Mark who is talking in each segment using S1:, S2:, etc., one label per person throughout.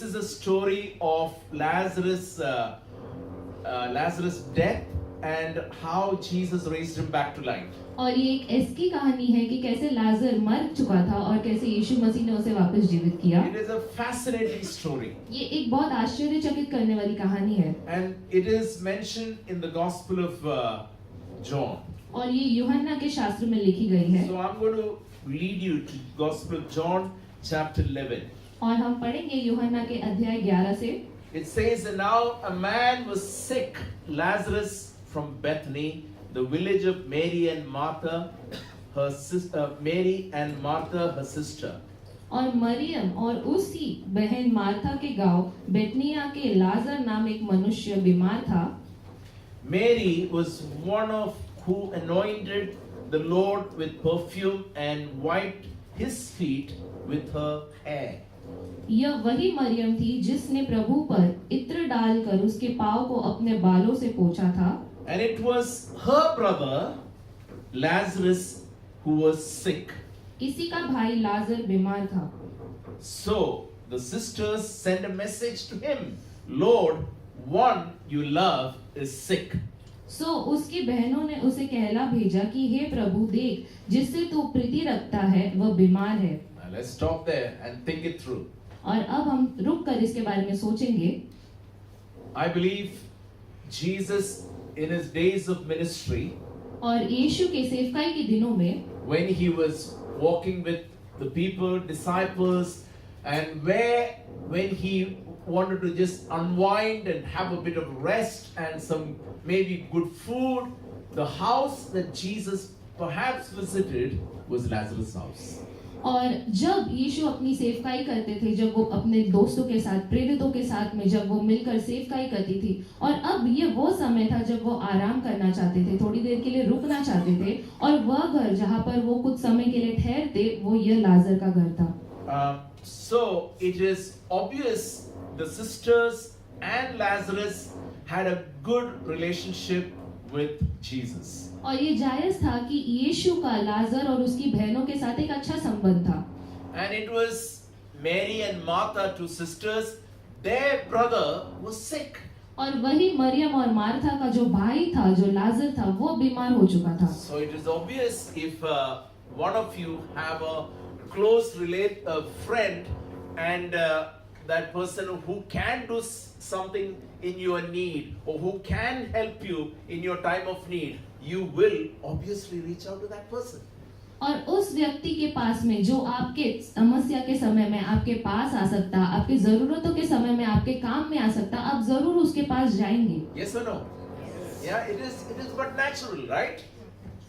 S1: this is a story of Lazarus' death and how Jesus raised him back to life.
S2: और ये एक ऐसी कहानी है कि कैसे लाजर मर चुका था और कैसे यीशु मसीह ने उसे वापस जीवित किया.
S1: It is a fascinating story.
S2: ये एक बहुत आश्चर्यचकित करने वाली कहानी है.
S1: And it is mentioned in the Gospel of John.
S2: और ये यूहन्ना के शास्त्र में लिखी गई है.
S1: So I'm going to lead you to Gospel of John chapter 11.
S2: और हम पढ़ेंगे यूहन्ना के अध्याय 11 से.
S1: It says that now a man was sick, Lazarus from Bethany, the village of Mary and Martha, her sister.
S2: और मरियम और उसी बहन मार्था के गांव बेतनिया के लाजर नाम एक मनुष्य बीमार था.
S1: Mary was one of who anointed the Lord with perfume and wiped his feet with her hair.
S2: यह वही मरियम थी जिसने प्रभु पर इत्र डालकर उसके पांव को अपने बालों से पोंछा था.
S1: And it was her brother Lazarus who was sick.
S2: इसी का भाई लाजर बीमार था.
S1: So the sisters sent a message to him, Lord, one you love is sick.
S2: सो उसकी बहनों ने उसे कहला भेजा कि हे प्रभु देख जिससे तू प्रीति रखता है वह बीमार है.
S1: Now let's stop there and think it through.
S2: और अब हम रुक कर इसके बारे में सोचेंगे.
S1: I believe Jesus in his days of ministry,
S2: और यीशु के सेवकाई के दिनों में
S1: when he was walking with the people, disciples, and when he wanted to just unwind and have a bit of rest and some maybe good food, the house that Jesus perhaps visited was Lazarus' house.
S2: और जब यीशु अपनी सेवकाई करते थे, जब वो अपने दोस्तों के साथ, प्रेरितों के साथ में जब वो मिलकर सेवकाई करती थी, और अब ये वो समय था जब वो आराम करना चाहते थे, थोड़ी देर के लिए रुकना चाहते थे, और वह घर जहाँ पर वो कुछ समय के लिए ठहरते वो यह लाजर का घर था.
S1: So it is obvious the sisters and Lazarus had a good relationship with Jesus.
S2: और ये जायज था कि यीशु का लाजर और उसकी बहनों के साथ एक अच्छा संबंध था.
S1: And it was Mary and Martha, two sisters, their brother was sick.
S2: और वही मरियम और मार्था का जो भाई था, जो लाजर था, वो बीमार हो चुका था.
S1: So it is obvious if one of you have a close friend and that person who can do something in your need or who can help you in your time of need, you will obviously reach out to that person.
S2: और उस व्यक्ति के पास में जो आपके समस्या के समय में आपके पास आ सकता, आपकी जरूरतों के समय में आपके काम में आ सकता, आप जरूर उसके पास जाएंगे.
S1: Yes or no? Yeah, it is but natural, right?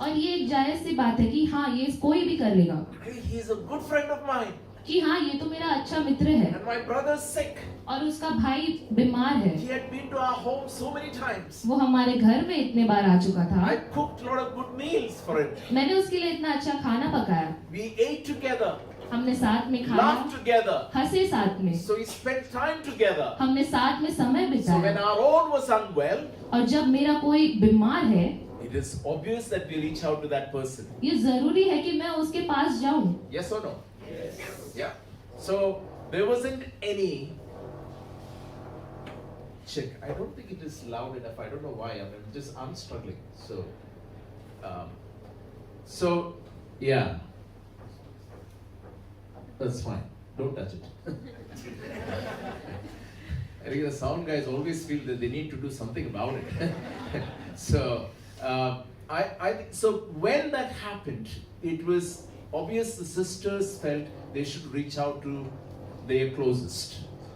S2: और ये एक जायज सी बात है कि हाँ ये कोई भी कर लेगा.
S1: He is a good friend of mine.
S2: कि हाँ ये तो मेरा अच्छा मित्र है.
S1: And my brother's sick.
S2: और उसका भाई बीमार है.
S1: He had been to our home so many times.
S2: वो हमारे घर में इतने बार आ चुका था.
S1: I cooked a lot of good meals for him.
S2: मैंने उसके लिए इतना अच्छा खाना पकाया.
S1: We ate together.
S2: हमने साथ में खाया.
S1: Laughed together.
S2: हंसे साथ में.
S1: So we spent time together.
S2: हमने साथ में समय
S1: So when
S2: बिताया.
S1: our own was unwell,
S2: और जब मेरा कोई बीमार है,
S1: it is obvious that we reach out to that person.
S2: ये जरूरी है कि मैं उसके पास जाऊं.
S1: Yes or no? Yes. Yeah. So there wasn't any. Check. I don't think it is loud enough. I don't know why. I'm struggling. So yeah. That's fine. Don't touch it. I think the sound guys always feel that they need to do something about it. So I think so. When that happened, it was obvious the sisters felt they should reach out to their closest.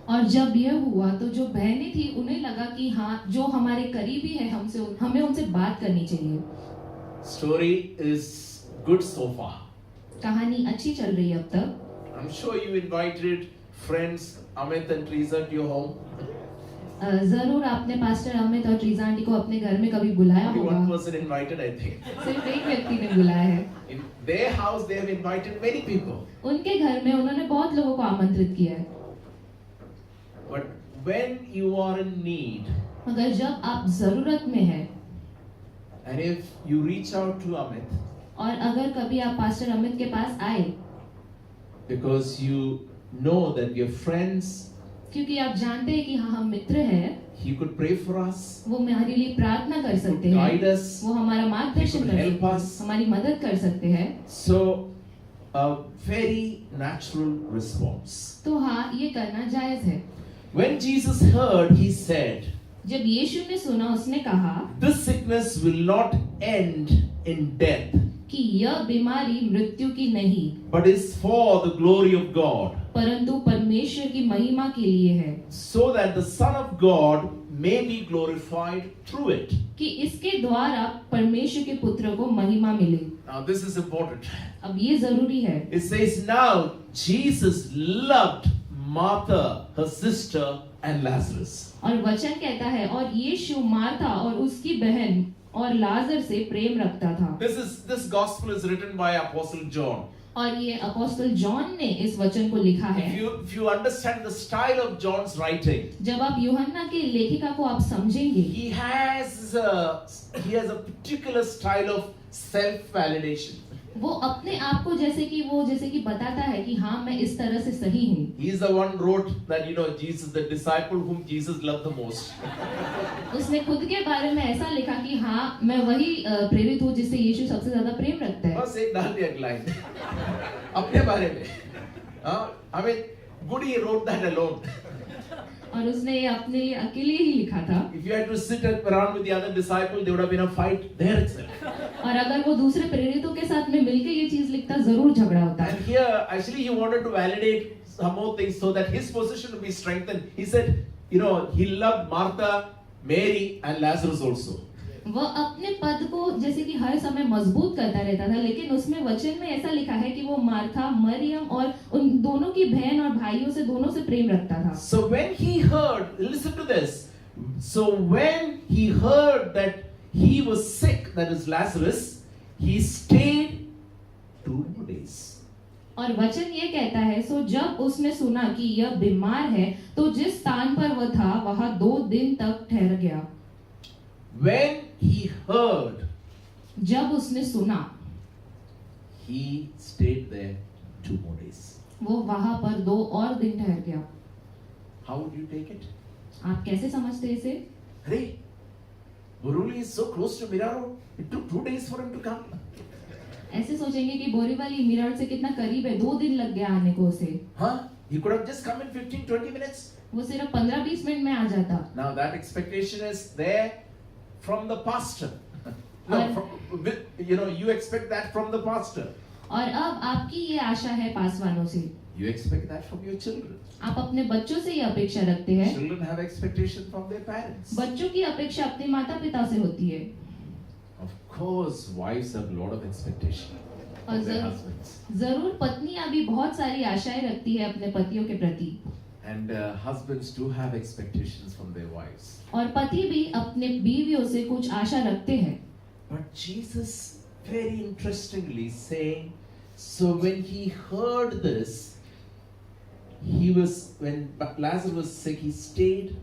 S2: और जब यह हुआ तो जो बहनें थी उन्हें लगा कि हाँ जो हमारे करीबी है हमें उनसे बात करनी चाहिए.
S1: Story is good so far.
S2: कहानी अच्छी चल रही है अब तक.
S1: I'm sure you invited friends Amit and Teresa to your home.
S2: जरूर आपने पास्टर अमित और ट्रीजा आंटी को अपने घर में कभी बुलाया
S1: Only
S2: होगा.
S1: one person invited, I think.
S2: सिर्फ एक व्यक्ति ने बुलाया है.
S1: In their house, they have invited many people.
S2: उनके घर में उन्होंने बहुत लोगों को आमंत्रित किया है.
S1: But when you are in need,
S2: मगर जब आप जरूरत में हैं,
S1: and if you reach out to Amit,
S2: और अगर कभी आप पास्टर अमित के पास आए,
S1: because you know that your friends
S2: क्योंकि आप जानते हैं कि हाँ हम मित्र हैं,
S1: He could pray for us,
S2: वो हमारे लिए प्रार्थना कर सकते
S1: guide
S2: हैं,
S1: us.
S2: वो हमारा मार्गदर्शन
S1: He could
S2: कर
S1: help
S2: सकते हैं,
S1: us.
S2: हमारी मदद कर सकते हैं।
S1: So, a very natural response.
S2: तो हाँ, ये करना जायज है।
S1: When Jesus heard, he said,
S2: जब यीशु ने सुना, उसने कहा
S1: "This sickness will not end in death,
S2: कि यह बीमारी मृत्यु की नहीं,
S1: but is for the glory of God,
S2: परंतु परमेश्वर की महिमा के लिए है,
S1: so that the Son of God may be glorified through it."
S2: कि इसके द्वारा परमेश्वर के पुत्र को महिमा मिले।
S1: Now, this is important.
S2: अब ये जरूरी है।
S1: It says, "Now Jesus loved Martha, her sister, and Lazarus."
S2: और वचन कहता है, और यीशु मार्था और उसकी बहन और लाजर से प्रेम रखता था।
S1: This gospel is written by Apostle John.
S2: और ये अपोस्टल जॉन ने इस वचन को लिखा है।
S1: If you understand the style of John's writing,
S2: जब आप यूहन्ना के लेखिका को आप समझेंगे,
S1: he has a particular style of self-validation.
S2: वो अपने आप को जैसे कि बताता है कि हाँ मैं इस तरह से सही हूँ।
S1: He is the one wrote that Jesus, the disciple whom Jesus loved the most.
S2: उसने खुद के बारे में ऐसा लिखा कि हाँ मैं वही प्रेरित हूँ जिससे यीशु सबसे ज्यादा प्रेम रखता है।
S1: बस एक डाल दिया एक लाइन अपने बारे में। I mean, good he wrote that alone.
S2: और उसने ये अपने लिए अकेले ही लिखा था।
S1: If you had to sit around with the other disciple, there would have been a fight there itself.
S2: और अगर वो दूसरे प्रेरितों के साथ में मिलकर ये चीज लिखता, जरूर झगड़ा होता।
S1: And here, actually, he wanted to validate some more things so that his position would be strengthened. He said, he loved Martha, Mary, and Lazarus also.
S2: वह अपने पद को जैसे कि हर समय मजबूत करता रहता था, लेकिन उसमें वचन में ऐसा लिखा है कि वो मार्था, मरियम और उन दोनों की बहन और भाइयों से दोनों से प्रेम रखता था।
S1: So when he heard, listen to this. So when he heard that he was sick, that is Lazarus, he stayed 2 more days.
S2: और वचन ये कहता है, सो जब उसने सुना कि यह बीमार है, तो जिस स्थान पर वह था वहां 2 दिन तक ठहर गया।
S1: When he heard,
S2: जब उसने सुना,
S1: he stayed there 2 more days.
S2: वो वहां पर 2 और दिन ठहर गया।
S1: How would you take it?
S2: आप कैसे समझते इसे?
S1: Hey, Borivali is so close to Mira Road. It took 2 days for him to come.
S2: ऐसे सोचेंगे कि बोरीवली मीरा रोड से कितना करीब है, 2 दिन लग गया आने को उसे।
S1: Huh? He could have just come in 15-20 minutes.
S2: वो सिर्फ 15-20 मिनट में आ जाता।
S1: Now that expectation is there from the pastor. No, you expect that from the pastor.
S2: और अब आपकी ये आशा है पासवानों से।
S1: You expect that from your children.
S2: आप अपने बच्चों से ये अपेक्षा रखते हैं।
S1: Children have expectation from their parents.
S2: बच्चों की अपेक्षा अपने माता-पिता से होती है।
S1: Of course, wives have a lot of expectation
S2: और
S1: from their husbands.
S2: जरूर पत्नियां भी बहुत सारी आशाएं रखती है अपने पतियों के प्रति।
S1: And husbands do have expectations from their wives.
S2: और पति भी अपने बीवियों से कुछ आशा रखते हैं।
S1: But Jesus, very interestingly, saying, so when he heard this, when Lazarus was sick, he stayed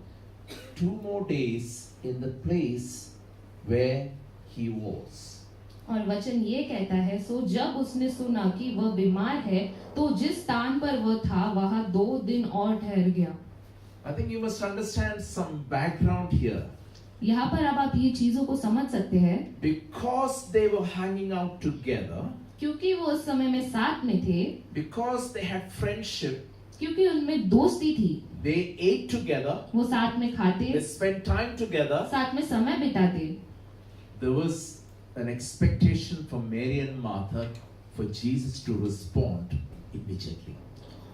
S1: 2 more days in the place where he was.
S2: और वचन ये कहता है, सो जब उसने सुना कि वह बीमार है, तो जिस स्थान पर वह था वहां 2 दिन और ठहर गया।
S1: I think you must understand some background here.
S2: यहाँ पर अब आप ये चीजों को समझ सकते हैं।
S1: Because they were hanging out together,
S2: क्योंकि वो उस समय में साथ में थे,
S1: because they had friendship,
S2: क्योंकि उनमें दोस्ती थी,
S1: they ate together,
S2: वो साथ में खाते,
S1: they spent time together.
S2: साथ में समय बिताते।
S1: There was an expectation from Mary and Martha for Jesus to respond immediately.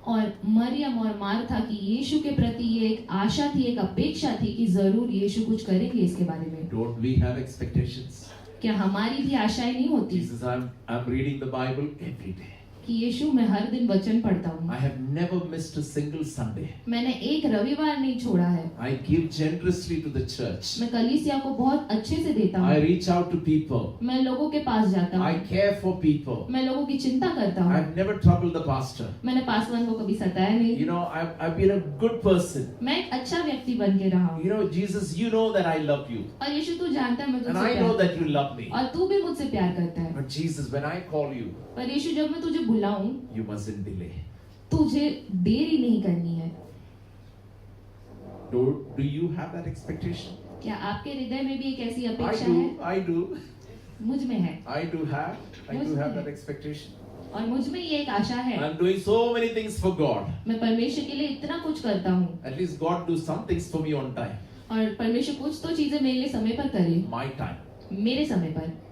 S2: और मरियम और मार्था की यीशु के प्रति ये एक आशा थी, एक अपेक्षा थी कि जरूर यीशु कुछ करेंगे इसके बारे में।
S1: Don't we have expectations?
S2: क्या हमारी भी आशाएं नहीं होती?
S1: Jesus, I'm reading the Bible every day.
S2: कि यीशु मैं हर दिन वचन पढ़ता हूँ।
S1: I have never missed a single Sunday.
S2: मैंने एक रविवार नहीं छोड़ा है।
S1: I give generously to the church.
S2: मैं कलीसिया को बहुत अच्छे से देता हूँ।
S1: I reach out to people.
S2: मैं लोगों के पास जाता हूँ।
S1: I care for people.
S2: मैं लोगों की चिंता करता हूँ।
S1: I've never troubled the pastor.
S2: मैंने पासवान को कभी सताया नहीं।
S1: I've been a good person.
S2: मैं एक अच्छा व्यक्ति बन के रहा हूँ।
S1: Jesus, you know that I love you.
S2: और यीशु तू जानता है मैं तुझसे
S1: And I know that you love me.
S2: और तू भी मुझसे प्यार करता है।
S1: But Jesus, when I call you,
S2: पर यीशु जब मैं तुझे बुलाऊं,
S1: you mustn't delay.
S2: तुझे देरी नहीं करनी है।
S1: Do you have that expectation?
S2: क्या आपके हृदय में भी एक ऐसी
S1: I
S2: अपेक्षा
S1: do.
S2: है?
S1: I do.
S2: मुझ में है
S1: I do have that expectation.
S2: और मुझ में ये एक आशा है।
S1: I'm doing so many things for God.
S2: मैं परमेश्वर के लिए इतना कुछ करता हूँ
S1: At least God do some things for me on time.
S2: और परमेश्वर कुछ तो चीजें मेरे लिए समय पर करे,
S1: My time.
S2: मेरे समय पर।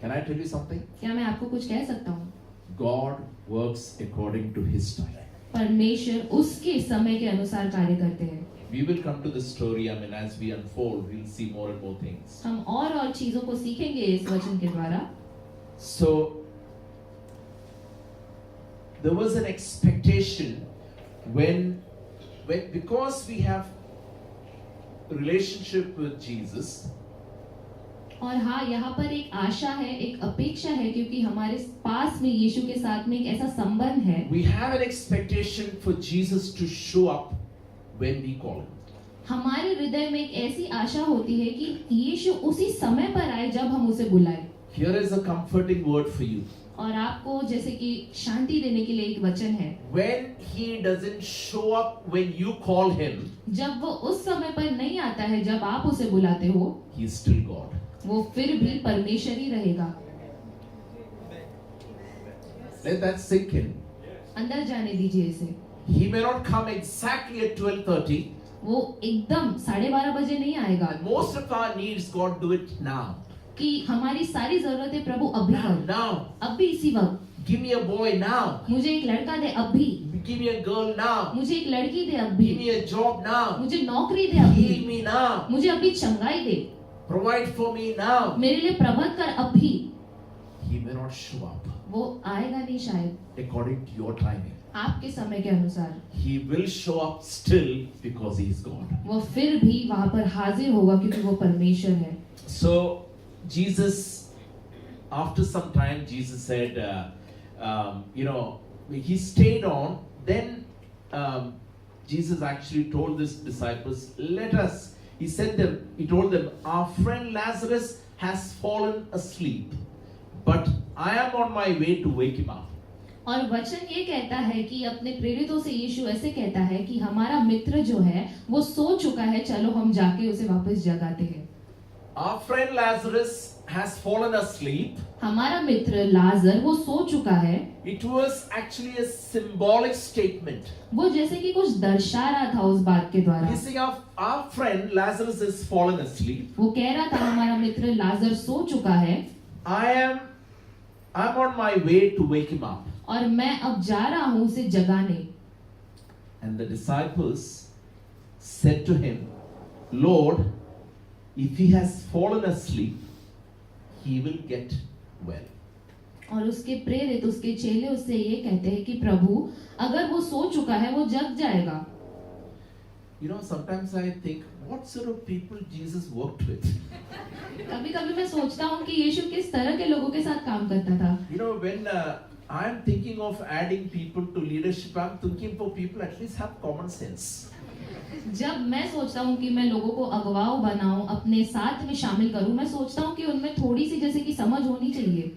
S1: Can I tell you something?
S2: क्या मैं आपको कुछ कह सकता हूँ?
S1: God works according to His time.
S2: परमेश्वर उसके समय के अनुसार कार्य करते हैं।
S1: We will come to this story. I mean, as we unfold, we'll see more and more things.
S2: हम और चीजों को सीखेंगे इस वचन के द्वारा।
S1: So there was an expectation when because we have relationship with Jesus.
S2: और हाँ, यहाँ पर एक आशा है, एक अपेक्षा है, क्योंकि हमारे पास में यीशु के साथ में एक ऐसा संबंध है।
S1: We have an expectation for Jesus to show up when we call Him.
S2: हमारे हृदय में एक ऐसी आशा होती है कि यीशु उसी समय पर आए जब हम उसे बुलाएं।
S1: Here is a comforting word for you.
S2: और आपको जैसे कि शांति देने के लिए एक वचन है।
S1: When He doesn't show up when you call Him,
S2: जब वो उस समय पर नहीं आता है जब आप उसे बुलाते हो,
S1: He is still God.
S2: वो फिर भी परमेश्वर ही रहेगा।
S1: Let that sink in.
S2: अंदर जाने दीजिए इसे।
S1: He may not come exactly at 12:30.
S2: वो एकदम 12:30 बजे नहीं आएगा
S1: And most of our needs, God do it now.
S2: कि हमारी सारी जरूरतें प्रभु अभी कर,
S1: Now.
S2: अभी इसी वक्त।
S1: Give me a boy now.
S2: मुझे एक लड़का दे अभी,
S1: Give me a girl now.
S2: मुझे एक लड़की दे अभी,
S1: Give me a job now.
S2: मुझे नौकरी दे अभी,
S1: Heal me now.
S2: मुझे अभी चंगाई दे,
S1: Provide for me now.
S2: मेरे लिए प्रबंध कर अभी।
S1: He may not show up
S2: वो आएगा नहीं शायद
S1: according to your timing.
S2: आपके समय के अनुसार।
S1: He will show up still because He is God.
S2: वो फिर भी वहां पर हाजिर होगा क्योंकि वो परमेश्वर है।
S1: So Jesus, after some time, Jesus said, He stayed on. Then Jesus actually told His disciples, "Let us." He told them, "Our friend Lazarus has fallen asleep, but I am on my way to wake him up."
S2: और वचन ये कहता है कि अपने प्रेरितों से यीशु ऐसे कहता है कि हमारा मित्र जो है वो सो चुका है, चलो हम जाके उसे वापस जगाते हैं।
S1: Our friend Lazarus has fallen asleep.
S2: हमारा मित्र लाजर वो सो चुका है।
S1: It was actually a symbolic statement.
S2: वो जैसे कि कुछ दर्शा रहा था उस बात के द्वारा।
S1: He's saying our friend Lazarus is fallen asleep.
S2: वो कह रहा था हमारा मित्र लाजर सो चुका है।
S1: I'm on my way to wake him up.
S2: और मैं अब जा रहा हूँ उसे जगाने।
S1: And the disciples said to him, "Lord, if he has fallen asleep, he will get well."
S2: और उसके प्रेरित, उसके चेले उससे ये कहते हैं कि प्रभु अगर वो सो चुका है वो जग जाएगा।
S1: Sometimes I think, what sort of people Jesus worked with?
S2: कभी-कभी मैं सोचता हूँ कि यीशु किस तरह के लोगों के साथ काम करता था।
S1: When I am thinking of adding people to leadership, I'm thinking for people at least have common sense.
S2: जब मैं सोचता हूँ कि मैं लोगों को अगुवाओं बनाऊं, अपने साथ में शामिल करूं, मैं सोचता हूँ कि उनमें थोड़ी सी जैसे कि समझ होनी चाहिए।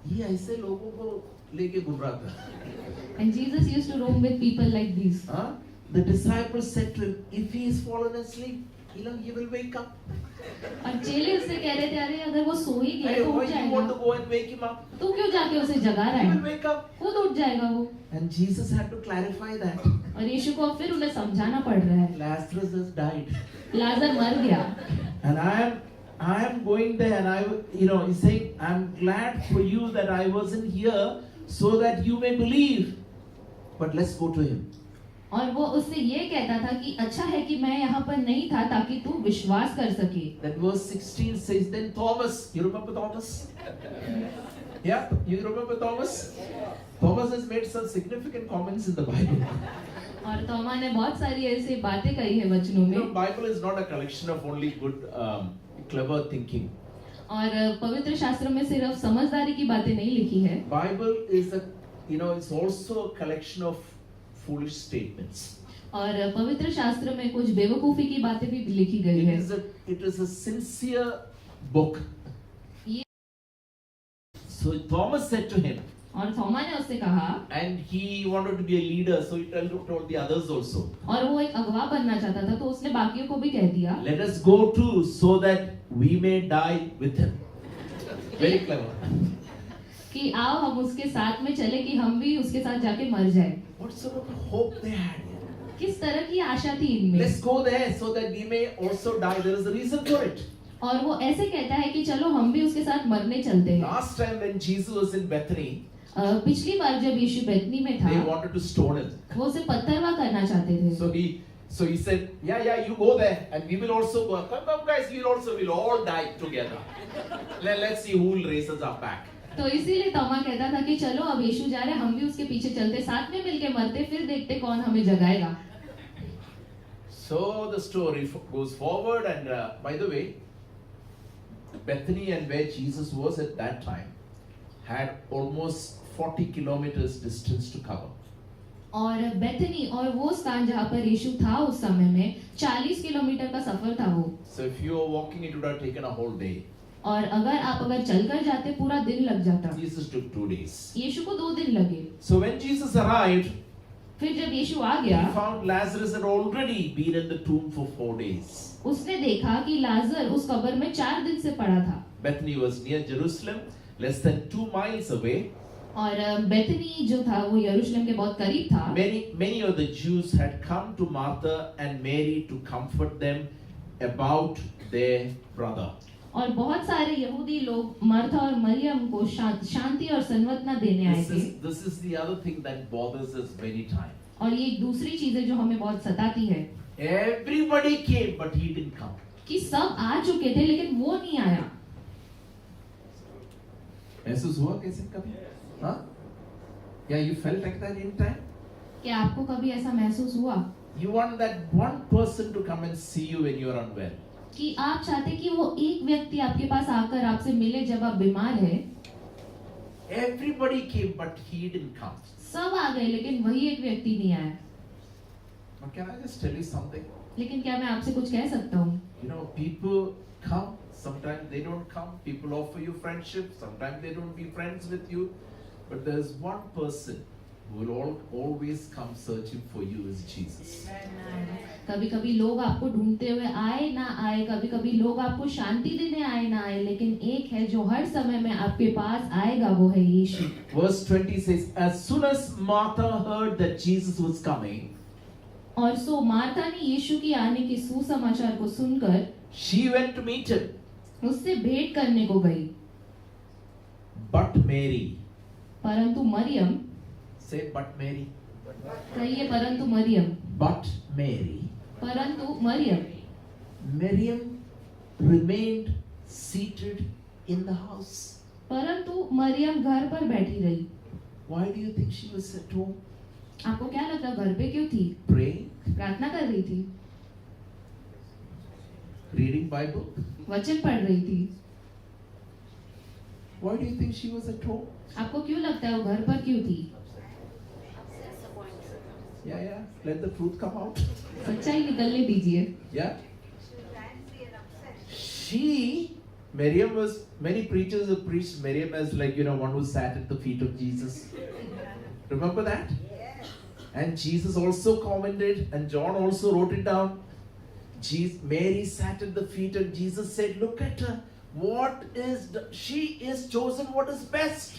S1: ये ऐसे लोगों को लेके घूम रहा था।
S2: And Jesus used to roam with people like these.
S1: The disciples said to him, "If he is fallen asleep, he will wake up."
S2: और चेले उससे कह रहे थे, अरे अगर वो सो ही गया तो
S1: Why
S2: उठ
S1: do you want to
S2: जाएगा।
S1: go and wake him up?
S2: तू क्यों जाके उसे जगा रहा
S1: He will
S2: है?
S1: wake up.
S2: खुद उठ जाएगा वो।
S1: And Jesus had to clarify that.
S2: और यीशु को फिर उन्हें समझाना पड़ रहा है।
S1: Lazarus has died.
S2: लाजर मर गया।
S1: And I am going there, and he's saying, "I'm glad for you that I wasn't here, so that you may believe." But let's go to him.
S2: और वो उससे ये कहता था कि अच्छा है कि मैं यहाँ पर नहीं था ताकि तू विश्वास कर सके।
S1: Then verse 16 says, then Thomas, you remember Thomas? Yeah, you remember Thomas? Thomas has made some significant comments in the Bible.
S2: और तोमा ने बहुत सारी ऐसी बातें कही है वचनों में।
S1: Bible is not a collection of only good, clever thinking.
S2: और पवित्र शास्त्र में सिर्फ समझदारी की बातें नहीं लिखी है।
S1: Bible is it's also a collection of foolish statements.
S2: और पवित्र शास्त्र में कुछ बेवकूफी की बातें भी लिखी गई है।
S1: It is a sincere book. So Thomas said to him,
S2: और थोमा ने उससे कहा,
S1: and he wanted to be a leader, so he told the others also,
S2: और वो एक अगवा बनना चाहता था, तो उसने बाकियों को भी कह दिया
S1: let us go too, so that we may die with him. Very clever.
S2: कि आओ हम उसके साथ में चले कि हम भी उसके साथ जाके मर जाए।
S1: What sort of hope they had?
S2: किस तरह की आशा थी इनमें।
S1: Let's go there so that we may also die. There is a reason for it.
S2: और वो ऐसे कहता है कि चलो हम भी उसके साथ मरने चलते हैं।
S1: Last time when Jesus was in Bethany,
S2: पिछली बार जब यीशु बेथनी में था,
S1: they wanted to stone him.
S2: वो उसे पत्थरवा करना चाहते थे।
S1: So he said, yeah, you go there, and we will also go. Come guys, we'll all die together. Let's see who will raise us up back.
S2: तो इसीलिए तोमा कहता था कि चलो अब यीशु जा रहे, हम भी उसके पीछे चलते, साथ में मिलके मरते, फिर देखते कौन हमें जगाएगा।
S1: So the story goes forward, and by the way, Bethany and where Jesus was at that time had almost 40 kilometers distance to cover.
S2: और बेथनी और वो स्थान जहाँ पर यीशु था उस समय में 40 किलोमीटर का सफर था वो।
S1: So if you were walking, it would have taken a whole day.
S2: और अगर चलकर जाते पूरा दिन लग जाता।
S1: Jesus took 2 days.
S2: यीशु को 2 दिन लगे।
S1: So when Jesus arrived,
S2: फिर जब यीशु आ गया,
S1: he found Lazarus had already been in the tomb for 4 days.
S2: उसने देखा कि लाजर उस कब्र में 4 दिन से पड़ा था।
S1: Bethany was near Jerusalem, less than 2 miles away.
S2: और बेथनी जो था वो यरूशलेम के बहुत करीब था।
S1: Many of the Jews had come to Martha and Mary to comfort them about their brother.
S2: और बहुत सारे यहूदी लोग मार्था और मरियम को शांति और संवत्ना देने आए थे।
S1: This is the other thing that bothers us many times.
S2: और ये एक दूसरी चीज है जो हमें बहुत सताती है।
S1: Everybody came, but he didn't come.
S2: कि सब आ चुके थे लेकिन वो नहीं आया।
S1: महसूस हुआ कैसे कभी? हाँ? Yeah, you felt like that in time?
S2: क्या आपको कभी ऐसा महसूस हुआ?
S1: You want that one person to come and see you when you are unwell.
S2: कि आप चाहते कि वो एक व्यक्ति आपके पास आकर आपसे मिले जब आप बीमार हैं।
S1: Everybody came, but he didn't come.
S2: सब आ गए लेकिन वही एक व्यक्ति नहीं आया।
S1: But can I just tell you something?
S2: लेकिन क्या मैं आपसे कुछ कह सकता हूँ?
S1: You know, people come, sometimes they don't come. People offer you friendship, sometimes they don't be friends with you. But there's one person who will always come searching for you is Jesus.
S2: कभी-कभी लोग आपको ढूंढते हुए आए ना आए, कभी-कभी लोग आपको शांति देने आए ना आए, लेकिन एक है जो हर समय में आपके पास आएगा, वो है यीशु।
S1: Verse 20 says, as soon as Martha heard that Jesus was coming,
S2: और सो मार्था ने यीशु की आने के सुसमाचार को सुनकर
S1: she went to meet him.
S2: उससे भेंट करने को गई।
S1: But Mary,
S2: परंतु मरियम,
S1: say but Mary.
S2: कहिए परंतु मरियम,
S1: But Mary,
S2: परंतु Maryam,
S1: Miriam remained seated in the house.
S2: परंतु मरियम घर पर बैठी रही।
S1: Why do you think she was at home?
S2: आपको क्या लगता घर पे क्यों थी?
S1: Praying,
S2: प्रार्थना कर रही थी,
S1: reading Bible.
S2: वचन पढ़ रही थी।
S1: Why do you think she was at home?
S2: आपको क्यों लगता है वो घर पर क्यों थी?
S1: Yeah. Let the truth come out.
S2: सच्चाई निकलने दीजिए।
S1: Yeah. Miriam was, many preachers have preached Miriam as like, one who sat at the feet of Jesus. Remember that? And Jesus also commented, and John also wrote it down. Mary sat at the feet, and Jesus said, look at her. She is chosen what is best.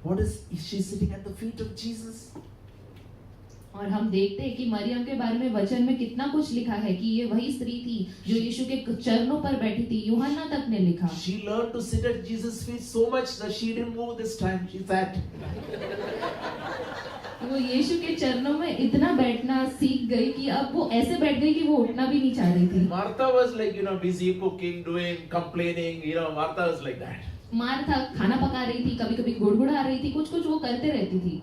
S1: Is she sitting at the feet of Jesus?
S2: और हम देखते हैं कि मरियम के बारे में वचन में कितना कुछ लिखा है कि ये वही स्त्री थी जो यीशु के चरणों पर बैठी थी। यूहन्ना तक ने लिखा।
S1: She learned to sit at Jesus' feet so much that she didn't move this time. She sat.
S2: वो यीशु के चरणों में इतना बैठना सीख गई कि अब वो ऐसे बैठ गई कि वो उठना भी नहीं चाह रही थी।
S1: Martha was like, busy cooking, doing, complaining. Martha was like that.
S2: Martha खाना पका रही थी, कभी-कभी गुड़गुड़ा रही थी, कुछ-कुछ वो करते रहती थी।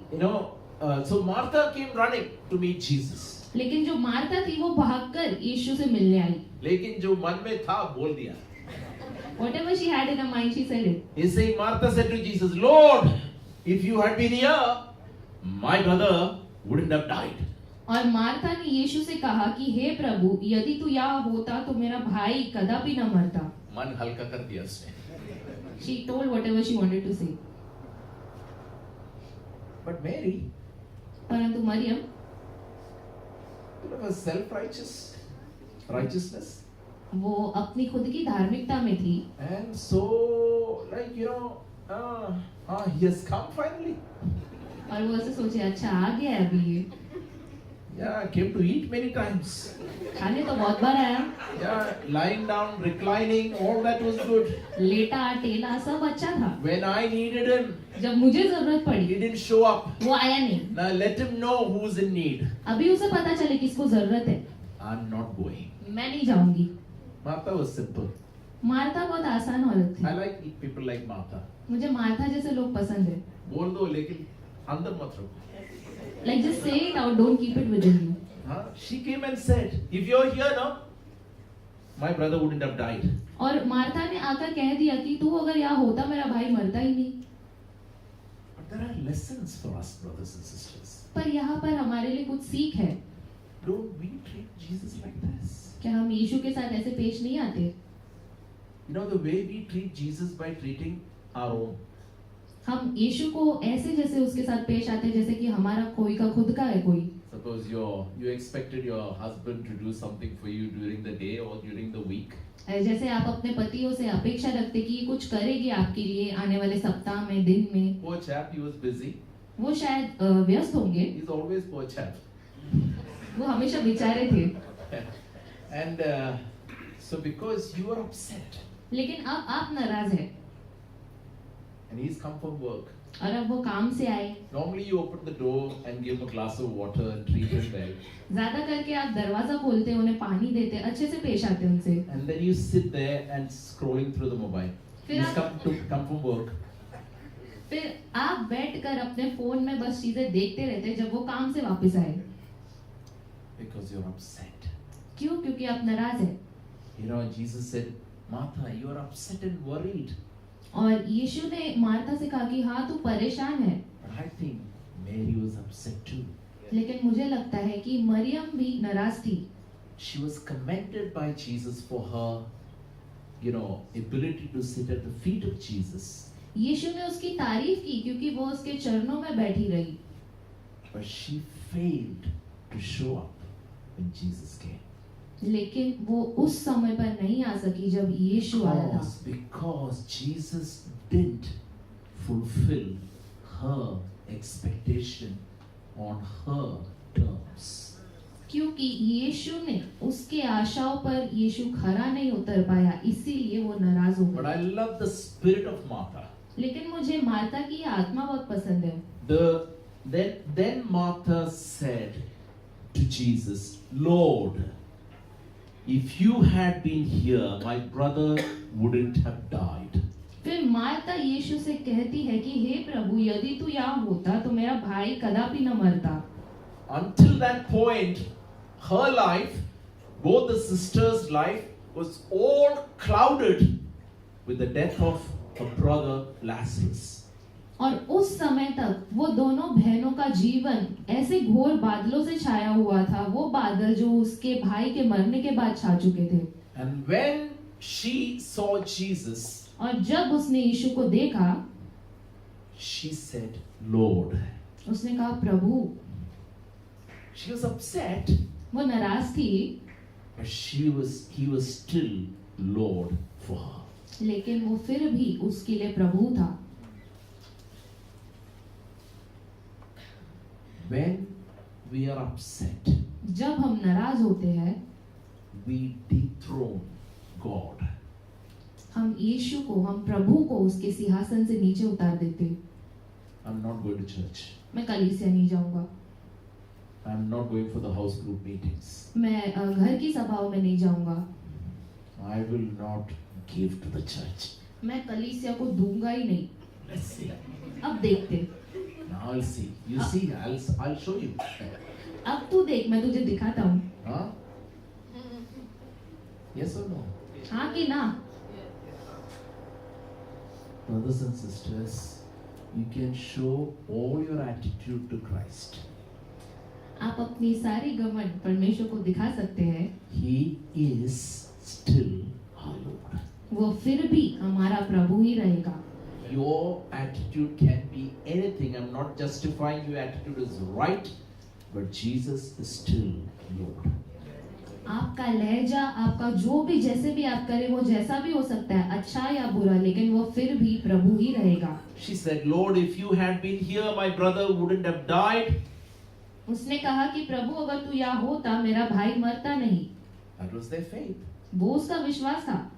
S1: So Martha came running to meet Jesus.
S2: लेकिन जो मार्था थी वो भागकर यीशु से मिलने आई।
S1: लेकिन जो मन में था बोल दिया।
S2: Whatever she had in her mind, she said it.
S1: He said, Martha said to Jesus, Lord, if you had been here, my brother wouldn't have died.
S2: और मार्था ने यीशु से कहा कि हे प्रभु, यदि तू यहाँ होता तो मेरा भाई कदापि न मरता।
S1: मन हल्का कर दिया उसने।
S2: She told whatever she wanted to say.
S1: But Mary,
S2: परंतु मरियम
S1: was righteousness.
S2: वो अपनी खुद की धार्मिकता में थी
S1: And so, like, he has come finally.
S2: और वो ऐसे सोचे अच्छा आ गया है अभी ये
S1: Yeah, came to eat many times.
S2: खाने तो बहुत बार आया
S1: Yeah, lying down, reclining, all that was good.
S2: लेटा टेला सब अच्छा था
S1: When I needed him,
S2: जब मुझे जरूरत
S1: he
S2: पड़ी
S1: didn't show up.
S2: वो आया नहीं
S1: Now let him know who's in need.
S2: अभी उसे पता चले किसको जरूरत है
S1: I'm not going.
S2: मैं नहीं जाऊंगी
S1: Martha was simple.
S2: मार्था बहुत आसान औरत
S1: I
S2: थी
S1: like people like Martha.
S2: मुझे मार्था जैसे लोग पसंद है
S1: बोल दो लेकिन अंदर मत रखो.
S2: like just say it out, don't keep it within you.
S1: She came and said, if you're here now, my brother wouldn't have died.
S2: और मार्था ने आकर कह दिया कि तू अगर यहाँ होता मेरा भाई मरता ही नहीं
S1: But there are lessons for us, brothers and sisters.
S2: पर यहाँ पर हमारे लिए कुछ सीख है
S1: Don't we treat Jesus like this?
S2: क्या हम यीशु के साथ ऐसे पेश नहीं आते
S1: You know the way we treat Jesus by treating our own.
S2: हम यीशु को ऐसे जैसे उसके साथ पेश आते जैसे कि हमारा कोई का खुद का है कोई
S1: Suppose you expected your husband to do something for you during the day or during the week.
S2: जैसे आप अपने पतियों से अपेक्षा रखते कि ये कुछ करेगी आपके लिए आने वाले सप्ताह में दिन में
S1: Poor chap, he was busy.
S2: वो शायद व्यस्त होंगे
S1: He's always poor chap.
S2: वो हमेशा बेचारे थे
S1: And so because you are upset
S2: लेकिन अब आप नाराज है
S1: and he's come from work.
S2: और अब वो काम से आए
S1: Normally you open the door and give him a glass of water and treat him well.
S2: ज्यादा करके आप दरवाजा खोलते उन्हें पानी देते अच्छे से पेश आते उनसे
S1: And then you sit there and scrolling through the mobile.
S2: फिर
S1: He's
S2: आप
S1: come from work.
S2: फिर आप बैठकर अपने फोन में बस चीजें देखते रहते जब वो काम से वापस आए
S1: Because you're upset.
S2: क्यों क्योंकि आप नाराज है
S1: You know, Jesus said, Martha, you are upset and worried.
S2: और यीशु ने मार्था से कहा कि हाँ तू परेशान है
S1: But I think Mary was upset too.
S2: लेकिन मुझे लगता है कि मरियम भी नाराज थी
S1: She was commended by Jesus for her, ability to sit at the feet of Jesus.
S2: यीशु ने उसकी तारीफ की क्योंकि वो उसके चरणों में बैठी रही
S1: But she failed to show up when Jesus came.
S2: लेकिन वो उस समय पर नहीं आ सकी जब यीशु आया था
S1: Because Jesus didn't fulfill her expectation on her terms.
S2: क्योंकि यीशु ने उसके आशाओं पर यीशु खरा नहीं उतर पाया इसीलिए वो नाराज हो
S1: But
S2: गया
S1: I love the spirit of Martha.
S2: लेकिन मुझे मार्था की आत्मा बहुत पसंद है
S1: Then Martha said to Jesus, Lord, if you had been here, my brother wouldn't have died.
S2: फिर मार्था यीशु से कहती है कि हे प्रभु यदि तू यहाँ होता तो मेरा भाई कदापि न मरता
S1: Until that point, her life, both the sisters' life, was all clouded with the death of her brother Lazarus.
S2: और उस समय तक वो दोनों बहनों का जीवन ऐसे घोर बादलों से छाया हुआ था वो बादल जो उसके भाई के मरने के बाद छा चुके थे
S1: And when she saw Jesus,
S2: और जब उसने यीशु को देखा
S1: she said, Lord.
S2: उसने कहा प्रभु
S1: She was upset,
S2: वो नाराज थी
S1: but he was still Lord for her.
S2: लेकिन वो फिर भी उसके लिए प्रभु था
S1: When we are upset,
S2: जब हम नाराज होते हैं
S1: we dethrone God.
S2: हम यीशु को हम प्रभु को उसके सिंहासन से नीचे उतार देते
S1: I'm not going to church.
S2: मैं कलीसिया नहीं जाऊंगा
S1: I'm not going for the house group meetings.
S2: मैं घर की सभाओं में नहीं जाऊंगा
S1: I will not give to the church.
S2: मैं कलीसिया को दूंगा ही नहीं
S1: Let's see.
S2: अब देखते
S1: Now I'll see. You see, I'll show you.
S2: अब तू देख मैं तुझे दिखाता हूँ
S1: Huh? Yes or no?
S2: हाँ कि ना
S1: Brothers and sisters, you can show all your attitude to Christ.
S2: आप अपनी सारी घमंड परमेश्वर को दिखा सकते हैं
S1: He is still our Lord.
S2: वो फिर भी हमारा प्रभु ही रहेगा
S1: your attitude can be anything. I'm not justifying your attitude is right, but Jesus is still Lord.
S2: आपका लहजा, आपका जो भी जैसे भी आप करें वो जैसा भी हो सकता है, अच्छा या बुरा, लेकिन वो फिर भी प्रभु ही रहेगा।
S1: She said, Lord, if you had been here, my brother wouldn't have died.
S2: उसने कहा कि प्रभु अगर तू यहाँ होता मेरा भाई मरता नहीं।
S1: That was their faith.
S2: वो उसका विश्वास था।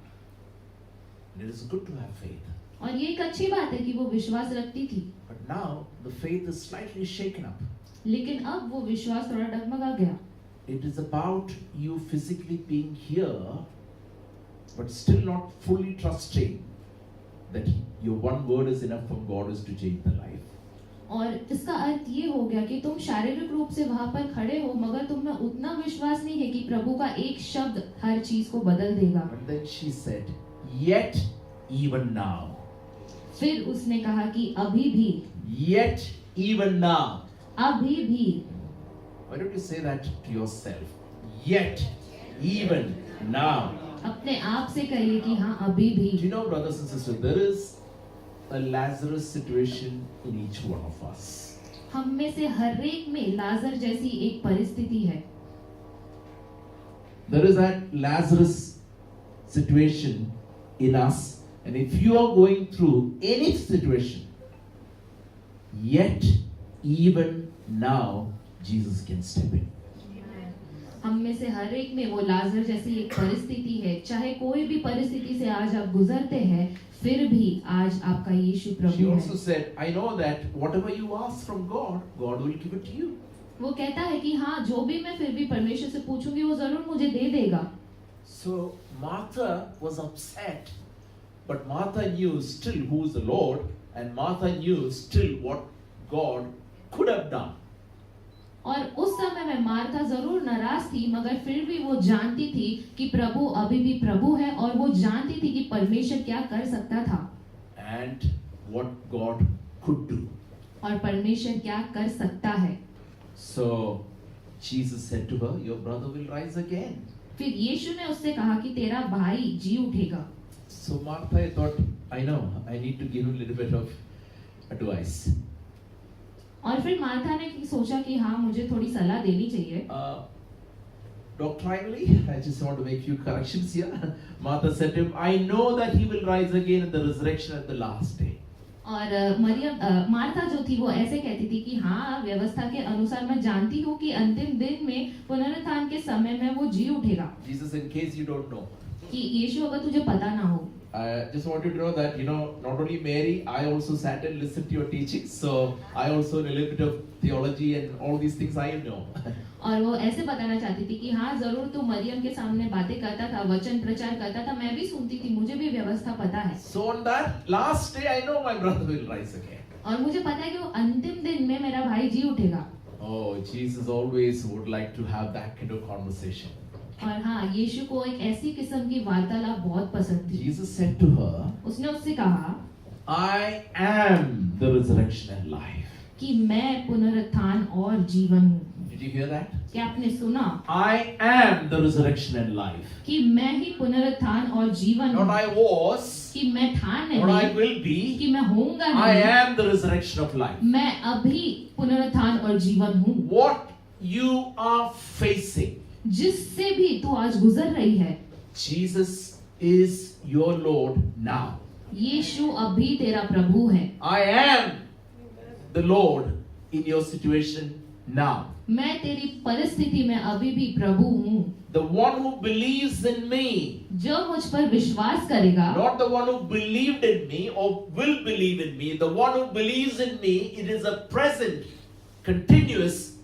S1: And it is good to have faith.
S2: और ये एक अच्छी बात है कि वो विश्वास रखती थी।
S1: But now the faith is slightly shaken up.
S2: लेकिन अब वो विश्वास थोड़ा डगमगा गया।
S1: It is about you physically being here, but still not fully trusting that your one word is enough from God is to change the life.
S2: और इसका अर्थ ये हो गया कि तुम शारीरिक रूप से वहां पर खड़े हो, मगर तुम में उतना विश्वास नहीं है कि प्रभु का एक शब्द हर चीज को बदल देगा।
S1: And then she said, yet even now.
S2: फिर उसने कहा कि अभी भी,
S1: Yet even now.
S2: अभी भी।
S1: Why don't you say that to yourself? Yet even now.
S2: अपने आप से कहिए कि हाँ अभी भी।
S1: Do you know, brothers and sisters, there is a Lazarus situation in each one of us.
S2: हम में से हर एक में लाजर जैसी एक परिस्थिति है।
S1: There is that Lazarus situation in us, and if you are going through any situation, yet even now Jesus can step in.
S2: हम में से हर एक में वो लाजर जैसी एक परिस्थिति है, चाहे कोई भी परिस्थिति से आज आप गुजरते हैं, फिर भी आज आपका यीशु
S1: She
S2: प्रभु
S1: also
S2: है।
S1: said, I know that whatever you ask from God, God will give it to you.
S2: वो कहता है कि हाँ जो भी मैं फिर भी परमेश्वर से पूछूंगी वो जरूर मुझे दे देगा।
S1: So Martha was upset, but Martha knew still who is the Lord, and Martha knew still what God could have done.
S2: और उस समय में मार्था जरूर नाराज थी, मगर फिर भी वो जानती थी कि प्रभु अभी भी प्रभु है, और वो जानती थी कि परमेश्वर क्या कर सकता था
S1: And what God could do.
S2: और परमेश्वर क्या कर सकता है।
S1: So Jesus said to her, your brother will rise again.
S2: फिर यीशु ने उससे कहा कि तेरा भाई जी उठेगा।
S1: So Martha thought, I know, I need to give him a little bit of advice.
S2: और फिर मार्था ने सोचा कि हाँ मुझे थोड़ी सलाह देनी चाहिए।
S1: Doctrinally, I just want to make few corrections here. Martha said to him, I know that he will rise again in the resurrection at the last day.
S2: और मरियम मार्था जो थी वो ऐसे कहती थी कि हाँ व्यवस्था के अनुसार मैं जानती हूँ कि अंतिम दिन में पुनरुत्थान के समय में वो जी उठेगा।
S1: Jesus, in case you don't know,
S2: कि यीशु अगर तुझे पता ना हो,
S1: I just want you to know that, not only Mary, I also sat and listened to your teachings. So I also know a little bit of theology and all these things I know.
S2: और वो ऐसे बताना चाहती थी कि हाँ जरूर तू मरियम के सामने बातें करता था, वचन प्रचार करता था, मैं भी सुनती थी, मुझे भी व्यवस्था पता है।
S1: So on that last day, I know my brother will rise again.
S2: और मुझे पता है कि वो अंतिम दिन में मेरा भाई जी उठेगा।
S1: Oh, Jesus always would like to have that kind of conversation.
S2: और हाँ यीशु को एक ऐसी किस्म की वार्तालाप बहुत पसंद थी।
S1: Jesus said to her,
S2: उसने उससे कहा,
S1: I am the resurrection and life.
S2: कि मैं पुनरुत्थान और जीवन हूँ।
S1: Did you hear that?
S2: क्या आपने सुना?
S1: I am the resurrection and life.
S2: कि मैं ही पुनरुत्थान और जीवन
S1: Not
S2: हूँ।
S1: I was,
S2: कि मैं था
S1: not I
S2: नहीं,
S1: will be.
S2: कि मैं होऊंगा
S1: I
S2: नहीं,
S1: am the resurrection of life.
S2: मैं अभी पुनरुत्थान और जीवन हूँ।
S1: What you are facing,
S2: जिससे भी तू आज गुजर रही है,
S1: Jesus is your Lord now.
S2: यीशु अभी तेरा प्रभु है।
S1: I am the Lord in your situation now.
S2: मैं तेरी परिस्थिति में अभी भी प्रभु हूँ।
S1: The one who believes in me,
S2: जो मुझ पर विश्वास करेगा,
S1: not the one who believed in me or will believe in me, the one who believes in me, it is a present, continuous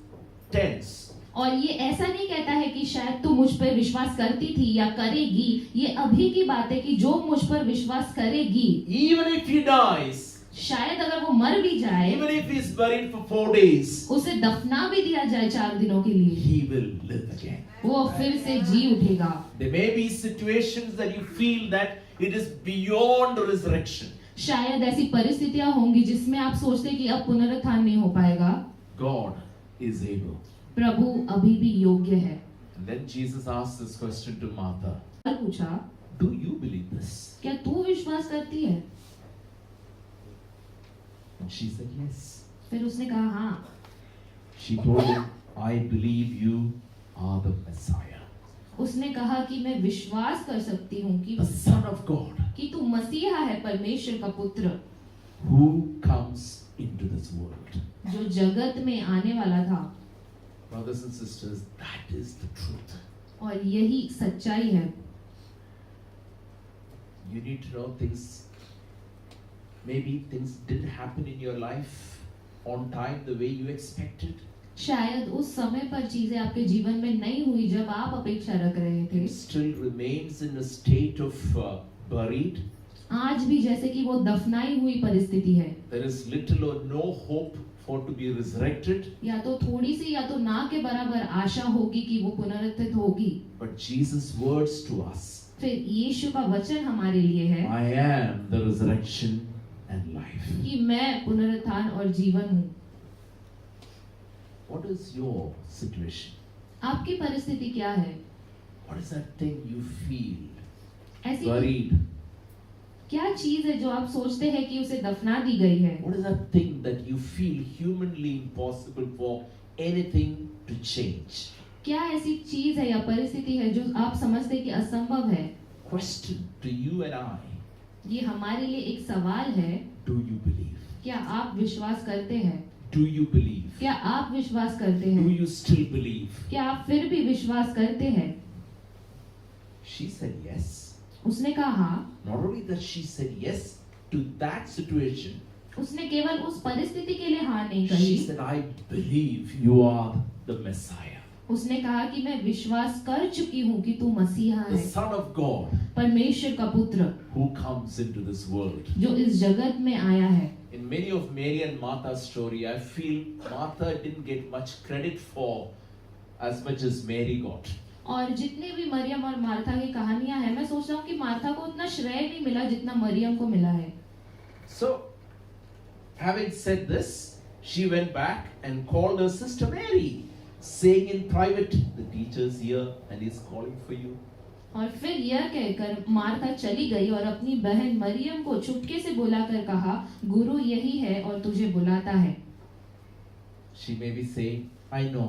S1: tense.
S2: और ये ऐसा नहीं कहता है कि शायद तू मुझ पर विश्वास करती थी या करेगी, ये अभी की बात है कि जो मुझ पर विश्वास करेगी,
S1: Even if he dies,
S2: शायद अगर वो मर भी जाए,
S1: even if he is buried for 4 days,
S2: उसे दफना भी दिया जाए 4 दिनों के लिए,
S1: he will live again.
S2: वो फिर से जी उठेगा।
S1: There may be situations that you feel that it is beyond resurrection.
S2: शायद ऐसी परिस्थितियां होंगी जिसमें आप सोचते कि अब पुनरुत्थान नहीं हो पाएगा।
S1: God is able.
S2: प्रभु अभी भी योग्य है।
S1: And then Jesus asked this question to Martha.
S2: पूछा,
S1: Do you believe this?
S2: क्या तू विश्वास करती है?
S1: And she said, yes.
S2: फिर उसने कहा हाँ.
S1: She told him, I believe you are the Messiah,
S2: उसने कहा कि मैं विश्वास कर सकती हूँ कि
S1: the Son of God,
S2: तू मसीहा है, परमेश्वर का पुत्र,
S1: who comes into this world.
S2: जो जगत में आने वाला था.
S1: Brothers and sisters, that is the truth.
S2: और यही सच्चाई है.
S1: You need to know things. Maybe things didn't happen in your life on time the way you expected.
S2: शायद उस समय पर चीजें आपके जीवन में नहीं हुई जब आप अपेक्षा रख रहे थे.
S1: It still remains in a state of buried.
S2: आज भी जैसे कि वो दफनाई हुई परिस्थिति है.
S1: There is little or no hope for to be resurrected.
S2: या तो थोड़ी सी या तो ना के बराबर आशा होगी कि वो पुनरुत्थित होगी.
S1: But Jesus' words to us,
S2: फिर यीशु का वचन हमारे लिए है
S1: I am the resurrection and life.
S2: कि मैं पुनरुत्थान और जीवन हूँ.
S1: What is your situation?
S2: आपकी परिस्थिति क्या है?
S1: What is that thing you feel
S2: ऐसी
S1: buried?
S2: क्या चीज है जो आप सोचते हैं कि उसे दफना दी गई है?
S1: What is that thing that you feel humanly impossible for anything to change?
S2: क्या ऐसी चीज है या परिस्थिति है जो आप समझते कि असंभव है?
S1: Question to you and I.
S2: ये हमारे लिए एक सवाल है.
S1: Do you believe?
S2: क्या आप विश्वास करते हैं?
S1: Do you believe?
S2: क्या आप विश्वास करते
S1: Do
S2: हैं?
S1: you still believe?
S2: क्या आप फिर भी विश्वास करते हैं?
S1: She said yes.
S2: उसने कहा हाँ.
S1: Not only that she said yes to that situation,
S2: उसने केवल उस परिस्थिति के लिए हाँ नहीं
S1: she
S2: कही.
S1: said, I believe you are the Messiah,
S2: उसने कहा कि मैं विश्वास कर चुकी हूँ कि तू मसीहा
S1: the
S2: है,
S1: Son of God
S2: परमेश्वर का पुत्र,
S1: who comes into this world.
S2: जो इस जगत में आया है.
S1: In many of Mary and Martha's story, I feel Martha didn't get much credit for as much as Mary got.
S2: और जितने भी मरियम और मार्था की कहानियां हैं, मैं सोच रहा हूँ कि मार्था को उतना श्रेय नहीं मिला जितना मरियम को मिला है.
S1: So, having said this, she went back and called her sister Mary, saying in private, the teacher is here and he's calling for you.
S2: और फिर यह कहकर मार्था चली गई और अपनी बहन मरियम को चुपके से बुलाकर कहा, गुरु यही है और तुझे बुलाता है.
S1: She may be saying, I know.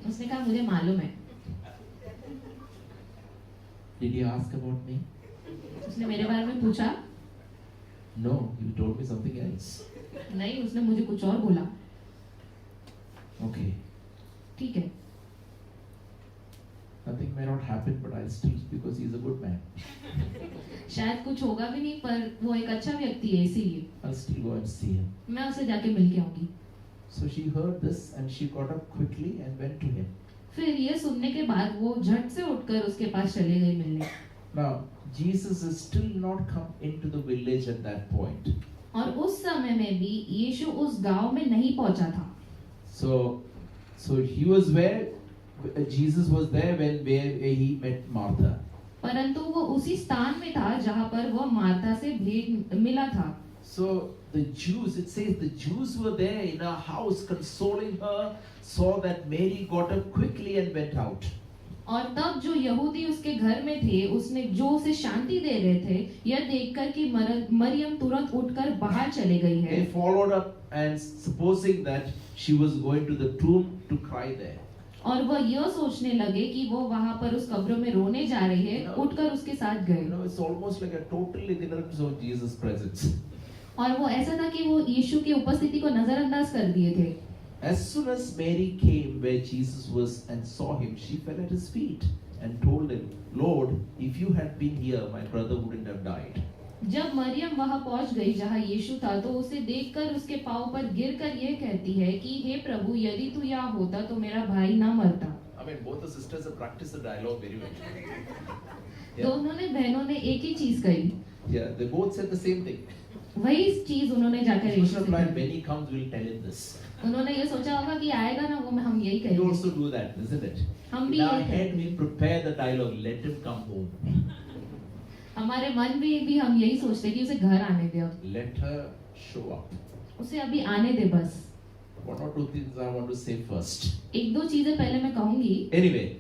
S2: उसने कहा मुझे मालूम है.
S1: Did you ask about me?
S2: उसने मेरे बारे में पूछा?
S1: No, you told me something else.
S2: नहीं, उसने मुझे कुछ और बोला.
S1: Okay.
S2: ठीक है.
S1: Nothing may not happen, but I'll still, because he's a good man.
S2: शायद कुछ होगा भी नहीं, पर वो एक अच्छा व्यक्ति है, इसीलिए
S1: I'll still go and see him.
S2: मैं उसे जाके मिल के आऊंगी.
S1: So she heard this and she got up quickly and went to him.
S2: फिर ये सुनने के बाद वो झट से उठकर उसके पास चले गई मिलने.
S1: Now, Jesus is still not come into the village at that point.
S2: और उस समय में भी यीशु उस गांव में नहीं पहुंचा था.
S1: So he was where Jesus was there where he met Martha.
S2: परंतु वो उसी स्थान में था जहां पर वो मार्था से भेंट मिला था.
S1: So the Jews, it says the Jews were there in her house consoling her, saw that Mary got up quickly and went out.
S2: और तब जो यहूदी उसके घर में थे, उसने जो उसे शांति दे रहे थे, यह देखकर कि मरियम तुरंत उठकर बाहर चले गई है.
S1: They followed up and supposing that she was going to the tomb to cry there.
S2: और वह यह सोचने लगे कि वो वहां पर उस कब्र में रोने जा रही है, उठकर उसके साथ गए.
S1: You know, it's almost like a total ignorance of Jesus' presence.
S2: और वो ऐसा था कि वो यीशु की उपस्थिति को नजरअंदाज कर दिए थे.
S1: As soon as Mary came where Jesus was and saw him, she fell at his feet and told him, Lord, if you had been here, my brother wouldn't have died.
S2: जब मरियम वहां पहुंच गई जहां यीशु था, तो उसे देखकर उसके पांव पर गिरकर यह कहती है कि हे प्रभु, यदि तू यहाँ होता तो मेरा भाई ना मरता.
S1: I mean, both the sisters have practiced the dialogue very well.
S2: दोनों ने बहनों ने एक ही चीज कही.
S1: Yeah, they both said the same thing.
S2: वही चीज उन्होंने जाकर
S1: Jesus
S2: यीशु से
S1: replied,
S2: कही.
S1: when he comes, we'll tell him this.
S2: उन्होंने ये सोचा होगा कि आएगा ना वो, हम यही
S1: We
S2: कहेंगे.
S1: also do that, isn't it?
S2: हम भी
S1: In our
S2: यही
S1: head,
S2: कहेंगे.
S1: we prepare the dialogue, let him come home.
S2: हमारे मन में भी हम यही सोचते हैं कि उसे घर आने दे,
S1: Let her show up.
S2: उसे अभी आने दे बस.
S1: One or two things I want to say first.
S2: एक दो चीजें पहले मैं कहूंगी.
S1: Anyway,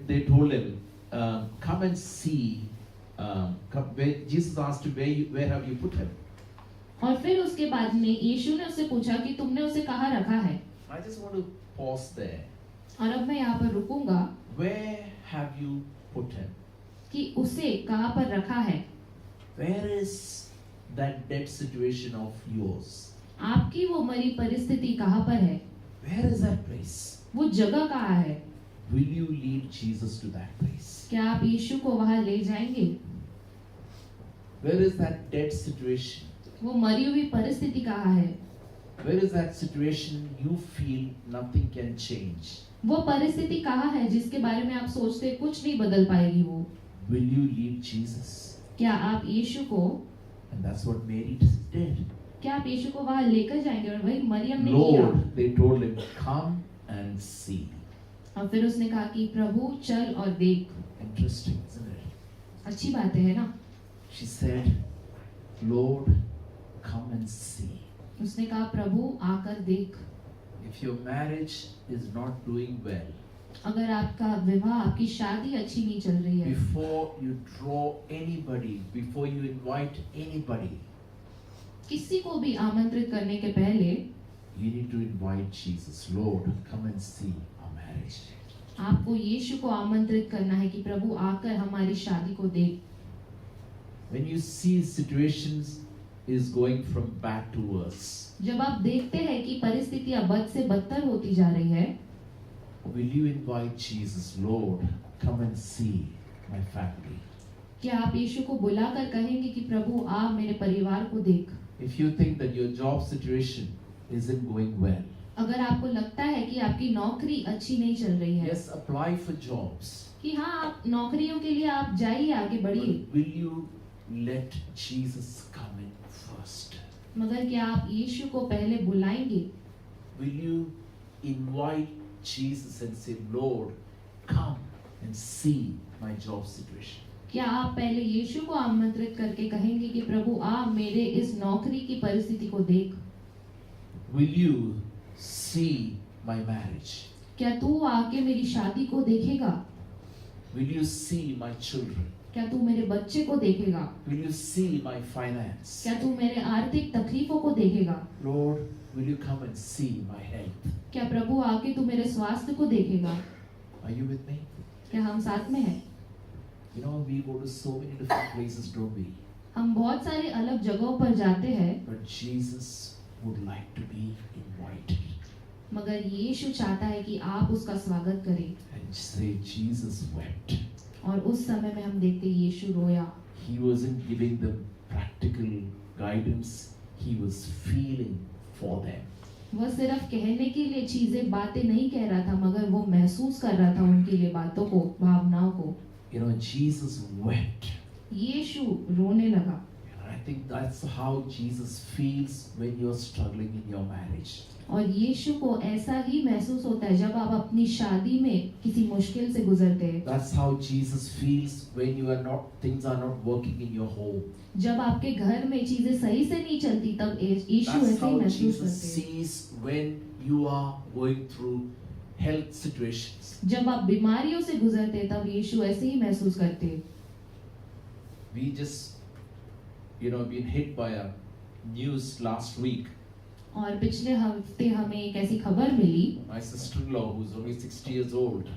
S1: they told him, come and see Jesus asked him, where have you put him?
S2: और फिर उसके बाद में यीशु ने उससे पूछा कि तुमने उसे कहाँ रखा है।
S1: I just want to pause there.
S2: और अब मैं यहाँ पर रुकूंगा
S1: Where have you put him?
S2: कि उसे कहाँ पर रखा है।
S1: Where is that dead situation of yours?
S2: आपकी वो मरी परिस्थिति कहाँ पर है,
S1: Where is that place?
S2: वो जगह कहाँ है।
S1: Will you lead Jesus to that place?
S2: क्या आप यीशु को वहाँ ले जाएंगे।
S1: Where is that dead situation?
S2: वो मरी हुई परिस्थिति कहाँ है।
S1: Where is that situation you feel nothing can change?
S2: वो परिस्थिति कहाँ है जिसके बारे में आप सोचते कुछ नहीं बदल पाएगी वो।
S1: Will you lead Jesus?
S2: क्या आप यीशु को,
S1: And that's what Mary did.
S2: क्या आप यीशु को वहाँ लेकर जाएंगे, और वही मरियम ने किया।
S1: Lord, they told him, come and see.
S2: और फिर उसने कहा कि प्रभु चल और देख।
S1: Interesting, isn't it?
S2: अच्छी बात है ना।
S1: She said, Lord, come and see.
S2: उसने कहा प्रभु आकर देख।
S1: If your marriage is not doing well,
S2: अगर आपका विवाह, आपकी शादी अच्छी नहीं चल रही है,
S1: before you draw anybody, before you invite anybody,
S2: किसी को भी आमंत्रित करने के पहले
S1: you need to invite Jesus. Lord, come and see our marriage.
S2: आपको यीशु को आमंत्रित करना है कि प्रभु आकर हमारी शादी को देख।
S1: When you see situations is going from bad to worse,
S2: जब आप देखते हैं कि परिस्थितियां बद से बदतर होती जा रही है,
S1: will you invite Jesus? Lord, come and see my family.
S2: क्या आप यीशु को बुलाकर कहेंगे कि प्रभु आ मेरे परिवार को देख।
S1: If you think that your job situation isn't going well,
S2: अगर आपको लगता है कि आपकी नौकरी अच्छी नहीं चल रही है,
S1: yes, apply for jobs.
S2: कि हाँ आप नौकरियों के लिए आप जाइए, आगे बढ़िए,
S1: But will you let Jesus come in first?
S2: मगर क्या आप यीशु को पहले बुलाएंगे।
S1: Will you invite Jesus and say, Lord, come and see my job situation?
S2: क्या आप पहले यीशु को आमंत्रित करके कहेंगे कि प्रभु आ मेरे इस नौकरी की परिस्थिति को देख।
S1: Will you see my marriage?
S2: क्या तू आके मेरी शादी को देखेगा।
S1: Will you see my children?
S2: क्या तू मेरे बच्चे को देखेगा।
S1: Will you see my finance?
S2: क्या तू मेरे आर्थिक तकलीफों को देखेगा।
S1: Lord, will you come and see my health?
S2: क्या प्रभु आके तू मेरे स्वास्थ्य को देखेगा।
S1: Are you with me?
S2: क्या हम साथ में हैं।
S1: You know, we go to so many different places, don't we?
S2: हम बहुत सारे अलग जगहों पर जाते हैं,
S1: But Jesus would like to be invited.
S2: मगर यीशु चाहता है कि आप उसका स्वागत करें।
S1: And say, Jesus wept.
S2: और उस समय में हम देखते यीशु रोया।
S1: He wasn't giving them practical guidance. He was feeling for them.
S2: वह सिर्फ कहने के लिए चीजें बातें नहीं कह रहा था, मगर वो महसूस कर रहा था उनके लिए बातों को, भावनाओं को।
S1: You know, Jesus wept.
S2: यीशु रोने लगा।
S1: And I think that's how Jesus feels when you're struggling in your marriage.
S2: और यीशु को ऐसा ही महसूस होता है जब आप अपनी शादी में किसी मुश्किल से गुजरते हैं।
S1: That's how Jesus feels when things are not working in your home.
S2: जब आपके घर में चीजें सही से नहीं चलती, तब यीशु
S1: That's
S2: ऐसे ही
S1: how
S2: महसूस
S1: Jesus
S2: करते हैं।
S1: sees when you are going through health situations.
S2: जब आप बीमारियों से गुजरते हैं, तब यीशु ऐसे ही महसूस करते हैं।
S1: We just, been hit by a news last week.
S2: और पिछले हफ्ते हमें एक ऐसी खबर मिली
S1: My sister-in-law, who's only 60 years old.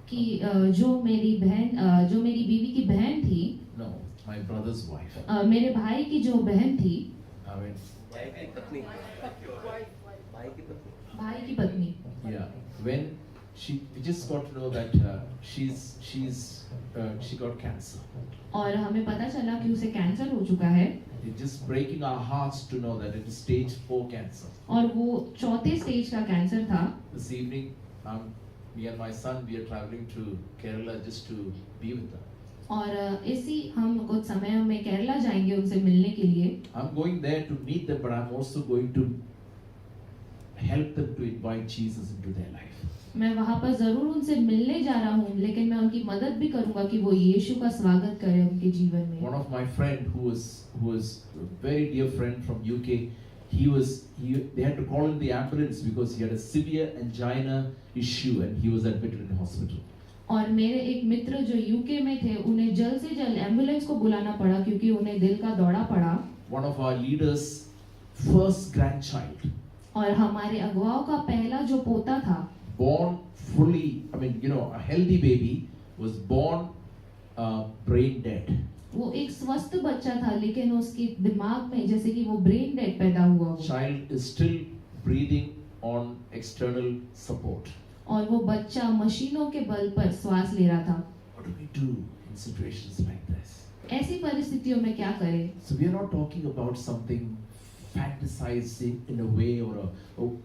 S2: कि जो मेरी बीवी की बहन थी,
S1: No, my brother's wife.
S2: मेरे भाई की जो बहन थी,
S1: I mean,
S2: भाई की पत्नी,
S1: yeah. When we just got to know that she got cancer.
S2: और हमें पता चला कि उसे कैंसर हो चुका है।
S1: It's just breaking our hearts to know that it is stage 4 cancer.
S2: और वो 4th स्टेज का कैंसर था।
S1: This evening, me and my son, we are traveling to Kerala just to be with her.
S2: और इसी हम कुछ समय में केरला जाएंगे उनसे मिलने के लिए।
S1: I'm going there to meet them, but I'm also going to help them to invite Jesus into their life.
S2: मैं वहाँ पर जरूर उनसे मिलने जा रहा हूँ, लेकिन मैं उनकी मदद भी करूँगा कि वो यीशु का स्वागत करें उनके जीवन में।
S1: One of my friend who was a very dear friend from UK, they had to call in the ambulance because he had a severe angina issue and he was admitted in the hospital.
S2: और मेरे एक मित्र जो UK में थे, उन्हें जल्द से जल्द एम्बुलेंस को बुलाना पड़ा क्योंकि उन्हें दिल का दौरा पड़ा।
S1: One of our leaders' first grandchild,
S2: और हमारे अगुवाओं का पहला जो पोता था,
S1: born fully, I mean, a healthy baby, was born brain dead.
S2: वो एक स्वस्थ बच्चा था, लेकिन उसके दिमाग में जैसे कि वो ब्रेन डेड पैदा हुआ वो।
S1: Child is still breathing on external support.
S2: और वो बच्चा मशीनों के बल पर श्वास ले रहा था।
S1: What do we do in situations like this?
S2: ऐसी परिस्थितियों में क्या करें?
S1: So we are not talking about something fantasizing in a way or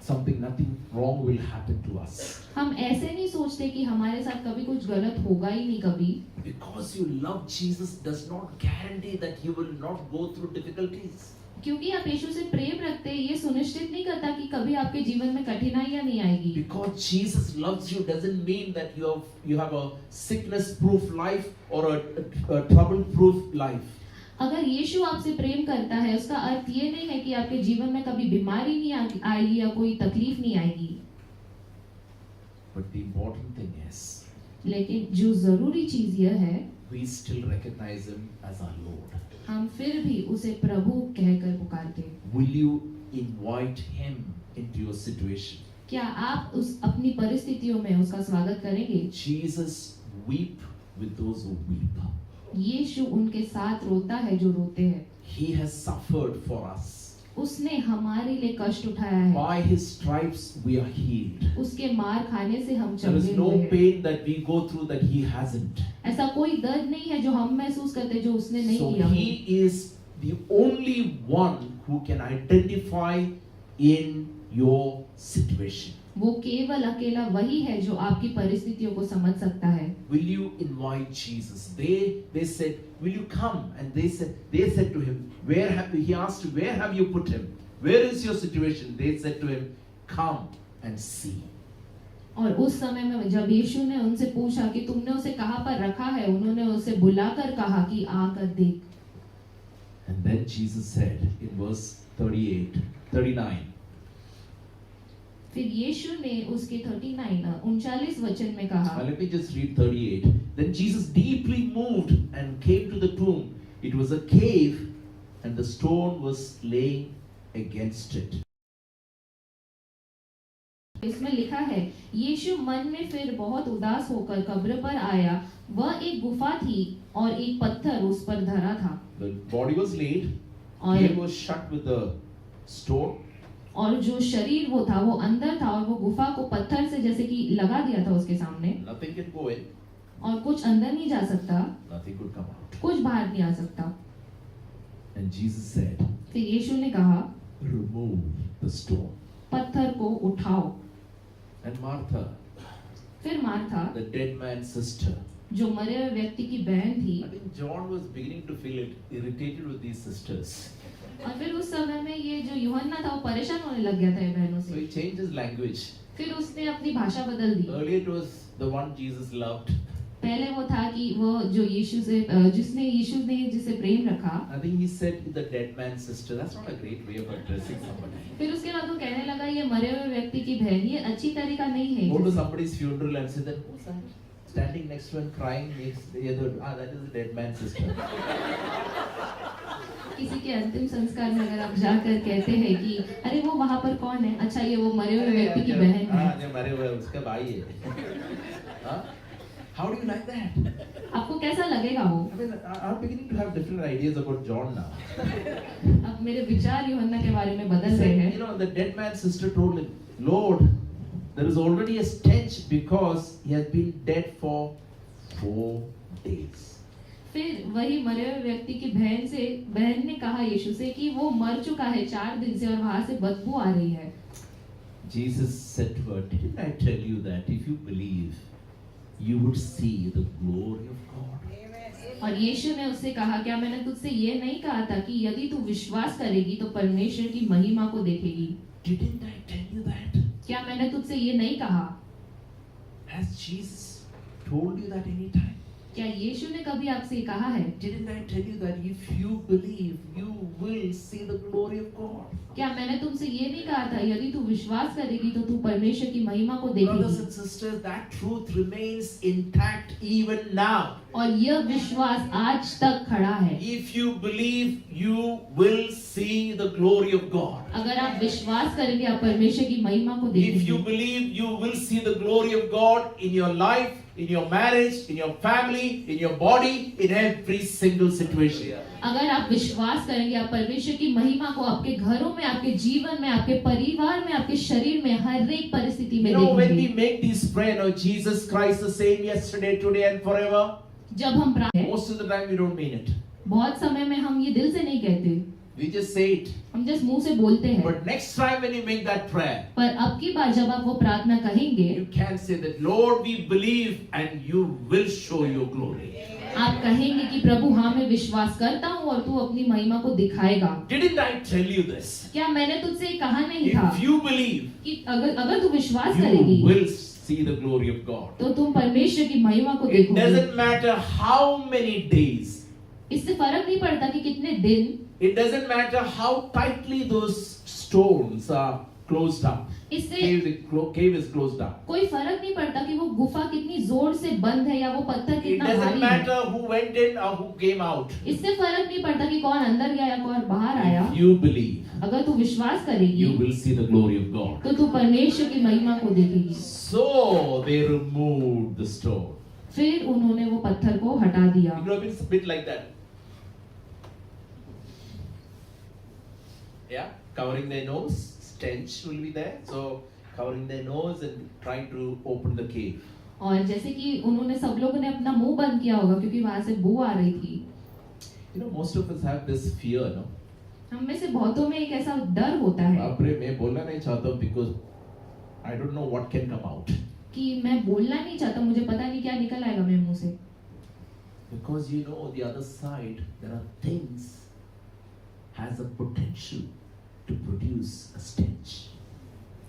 S1: something, nothing wrong will happen to us.
S2: हम ऐसे नहीं सोचते कि हमारे साथ कभी कुछ गलत होगा ही नहीं कभी।
S1: Because you love Jesus does not guarantee that you will not go through difficulties.
S2: क्योंकि आप यीशु से प्रेम रखते हैं, ये सुनिश्चित नहीं करता कि कभी आपके जीवन में कठिनाइयां नहीं आएगी।
S1: Because Jesus loves you doesn't mean that you have a sickness proof life or a trouble proof life.
S2: अगर यीशु आपसे प्रेम करता है, उसका अर्थ ये नहीं है कि आपके जीवन में कभी बीमारी नहीं आएगी या कोई तकलीफ नहीं आएगी।
S1: But the important thing is,
S2: लेकिन जो जरूरी चीज यह है,
S1: we still recognize him as our Lord.
S2: हम फिर भी उसे प्रभु कहकर पुकारते हैं।
S1: Will you invite him into your situation?
S2: क्या आप उस अपनी परिस्थितियों में उसका स्वागत करेंगे?
S1: Jesus weep with those who weep.
S2: यीशु उनके साथ रोता है जो रोते हैं।
S1: He has suffered for us.
S2: उसने हमारे लिए कष्ट उठाया है।
S1: By his stripes we are healed.
S2: उसके मार खाने से हम
S1: There is
S2: चंगे
S1: no
S2: हुए हैं।
S1: pain that we go through that he hasn't.
S2: ऐसा कोई दर्द नहीं है जो हम महसूस करते जो उसने नहीं
S1: So
S2: किया हो।
S1: he is the only one who can identify in your situation.
S2: वो केवल अकेला वही है जो आपकी परिस्थितियों को समझ सकता है।
S1: Will you invite Jesus? They said, will you come? And they said to him, he asked, where have you put him? Where is your situation? They said to him, come and see.
S2: और उस समय में जब यीशु ने उनसे पूछा कि तुमने उसे कहाँ पर रखा है, उन्होंने उसे बुलाकर कहा कि आकर देख।
S1: And then Jesus said in verse 39,
S2: फिर यीशु ने उसके 39 वचन में कहा।
S1: let me just read 38. Then Jesus deeply moved and came to the tomb. It was a cave and the stone was laying against it.
S2: इसमें लिखा है, यीशु मन में फिर बहुत उदास होकर कब्र पर आया। वह एक गुफा थी और एक पत्थर उस पर धरा था।
S1: The body was laid.
S2: और
S1: Cave was shut with a stone.
S2: और जो शरीर वो था वो अंदर था और वो गुफा को पत्थर से जैसे कि लगा दिया था उसके सामने।
S1: Nothing can go in.
S2: और कुछ अंदर नहीं जा सकता,
S1: Nothing could come out.
S2: कुछ बाहर नहीं आ सकता।
S1: And Jesus said,
S2: फिर यीशु ने कहा,
S1: remove the stone.
S2: पत्थर को उठाओ।
S1: And Martha,
S2: फिर Martha,
S1: the dead man's sister,
S2: जो मरे हुए व्यक्ति की बहन थी,
S1: I think John was beginning to feel irritated with these sisters.
S2: और फिर उस समय में ये जो यूहन्ना था वो परेशान होने लग गया था ये बहनों
S1: So
S2: से।
S1: he changed his language.
S2: फिर उसने अपनी भाषा बदल दी।
S1: Earlier it was the one Jesus loved.
S2: पहले वो था कि वो जो यीशु से जिसने यीशु ने जिसे प्रेम रखा।
S1: I think he said the dead man's sister. That's not a great way of addressing somebody.
S2: फिर उसके बाद वो कहने लगा ये मरे हुए व्यक्ति की बहन, ये अच्छी तरीका नहीं है।
S1: Go to somebody's funeral and say that who's that? Standing next to and crying next the other. That is the dead man's sister.
S2: किसी के अंतिम संस्कार में अगर आप जाकर कहते हैं कि अरे वो वहाँ पर कौन है, अच्छा ये वो मरे हुए व्यक्ति की बहन है।
S1: हाँ, जो मरे हुए उसका भाई है। हाँ? How do you like that?
S2: आपको कैसा लगेगा वो?
S1: I mean, I'm beginning to have different ideas about John now.
S2: अब मेरे विचार यूहन्ना के बारे में बदल
S1: He
S2: रहे
S1: said,
S2: हैं।
S1: you know, the dead man's sister told him, Lord, there is already a stench because he has been dead for 4 days.
S2: फिर वही मरे हुए व्यक्ति की बहन ने कहा यीशु से कि वो मर चुका है 4 दिन से और वहां से बदबू आ रही है।
S1: Jesus said to her, didn't I tell you that if you believe, you would see the glory of God?
S2: और यीशु ने उससे कहा, क्या मैंने तुझसे ये नहीं कहा था कि यदि तू विश्वास करेगी तो परमेश्वर की महिमा को देखेगी?
S1: Didn't I tell you that?
S2: क्या मैंने तुझसे ये नहीं कहा?
S1: Has Jesus told you that any time?
S2: क्या यीशु ने कभी आपसे कहा है?
S1: Didn't I tell you that if you believe, you will see the glory of God?
S2: क्या मैंने तुमसे ये नहीं कहा था यदि तू विश्वास करेगी तो तू परमेश्वर की महिमा को
S1: Brothers
S2: देखेगी?
S1: and sisters, that truth remains intact even now.
S2: और यह विश्वास आज तक खड़ा है।
S1: If you believe, you will see the glory of God.
S2: अगर आप विश्वास करेंगे आप परमेश्वर की महिमा को
S1: If you
S2: देखेंगे।
S1: believe, you will see the glory of God in your life, in your marriage, in your family, in your body, in every single situation.
S2: अगर आप विश्वास करेंगे आप परमेश्वर की महिमा को आपके घरों में, आपके जीवन में, आपके परिवार में, आपके शरीर में, हर एक परिस्थिति में
S1: You know, when we
S2: देखेंगे।
S1: make this prayer, no, Jesus Christ the same yesterday, today and forever,
S2: जब हम प्रार्थना,
S1: most of the time we don't mean it.
S2: बहुत समय में हम ये दिल से नहीं कहते,
S1: We just say it.
S2: हम जस्ट मुंह से बोलते हैं।
S1: But next time when you make that prayer,
S2: पर अब की बार जब आप वो प्रार्थना कहेंगे,
S1: you can say that, Lord, we believe and you will show your glory.
S2: आप कहेंगे कि प्रभु हाँ मैं विश्वास करता हूँ और तू अपनी महिमा को दिखाएगा।
S1: Didn't I tell you this?
S2: क्या मैंने तुझसे ये कहा नहीं था
S1: If you believe,
S2: कि अगर तू विश्वास
S1: you
S2: करेगी
S1: will see the glory of God.
S2: तो तुम परमेश्वर की महिमा को
S1: It
S2: देखोगे।
S1: doesn't matter how many days.
S2: इससे फर्क नहीं पड़ता कि कितने दिन,
S1: It doesn't matter how tightly those stones are closed up.
S2: इससे
S1: Cave is closed up.
S2: कोई फर्क नहीं पड़ता कि वो गुफा कितनी जोर से बंद है या वो पत्थर
S1: It
S2: कितना
S1: doesn't
S2: भारी है।
S1: matter who went in or who came out.
S2: इससे फर्क नहीं पड़ता कि कौन अंदर गया या कौन बाहर आया।
S1: If you believe,
S2: अगर तू विश्वास करेगी
S1: you will see the glory of God.
S2: तो तू परमेश्वर की महिमा को देखेगी।
S1: So they removed the stone.
S2: फिर उन्होंने वो पत्थर को हटा दिया।
S1: It would have been a bit like that. Yeah, covering their nose, stench will be there. So covering their nose and trying to open the cave.
S2: और जैसे कि उन्होंने सब लोगों ने अपना मुंह बंद किया होगा क्योंकि वहां से बू आ रही थी।
S1: You know, most of us have this fear, no?
S2: हम में से बहुतों में एक ऐसा डर होता है
S1: बाप रे, मैं बोलना नहीं चाहता because I don't know what can come out.
S2: कि मैं बोलना नहीं चाहता, मुझे पता नहीं क्या निकल आएगा मेरे मुंह से।
S1: Because you know, the other side, there are things has a potential to produce a stench.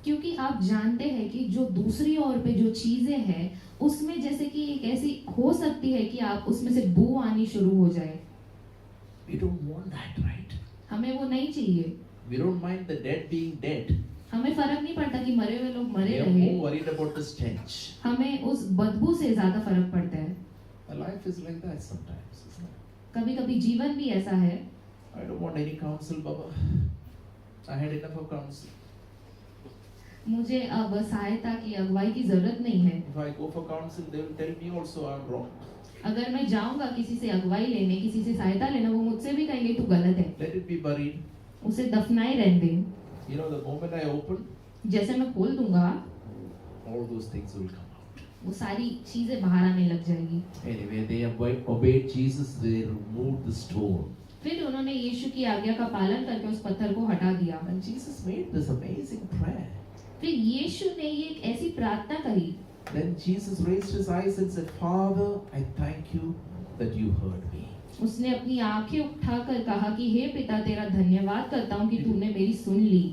S2: क्योंकि आप जानते हैं कि जो दूसरी ओर पे जो चीजें हैं उसमें जैसे कि एक ऐसी हो सकती है कि आप उसमें से बू आनी शुरू हो जाए।
S1: We don't want that, right?
S2: हमें वो नहीं चाहिए।
S1: We don't mind the dead being dead.
S2: हमें फर्क नहीं पड़ता कि मरे हुए लोग
S1: We
S2: मरे
S1: are
S2: रहे,
S1: more worried about the stench.
S2: हमें उस बदबू से ज्यादा फर्क पड़ता है।
S1: Life is like that sometimes, isn't it?
S2: कभी कभी जीवन भी ऐसा है।
S1: I don't want any counsel, Baba. I had enough of counsel.
S2: मुझे अब सहायता की अगुवाई की जरूरत नहीं है।
S1: If I go for counsel, they will tell me also I'm wrong.
S2: अगर मैं जाऊंगा किसी से अगुवाई लेने, किसी से सहायता लेना, वो मुझसे भी कहेंगे तू गलत है,
S1: Let it be buried.
S2: उसे दफनाए रहने दे।
S1: You know, the moment I open,
S2: जैसे मैं खोल दूंगा
S1: all those things will come out.
S2: वो सारी चीजें बाहर आने लग जाएगी।
S1: Anyway, they obeyed Jesus. They removed the stone.
S2: फिर उन्होंने यीशु की आज्ञा का पालन करके उस पत्थर को हटा दिया।
S1: And Jesus made this amazing prayer.
S2: फिर यीशु ने ये एक ऐसी प्रार्थना कही।
S1: Then Jesus raised his eyes and said, Father, I thank you that you heard me.
S2: उसने अपनी आंखें उठाकर कहा कि हे पिता तेरा धन्यवाद करता हूँ कि तूने मेरी सुन ली।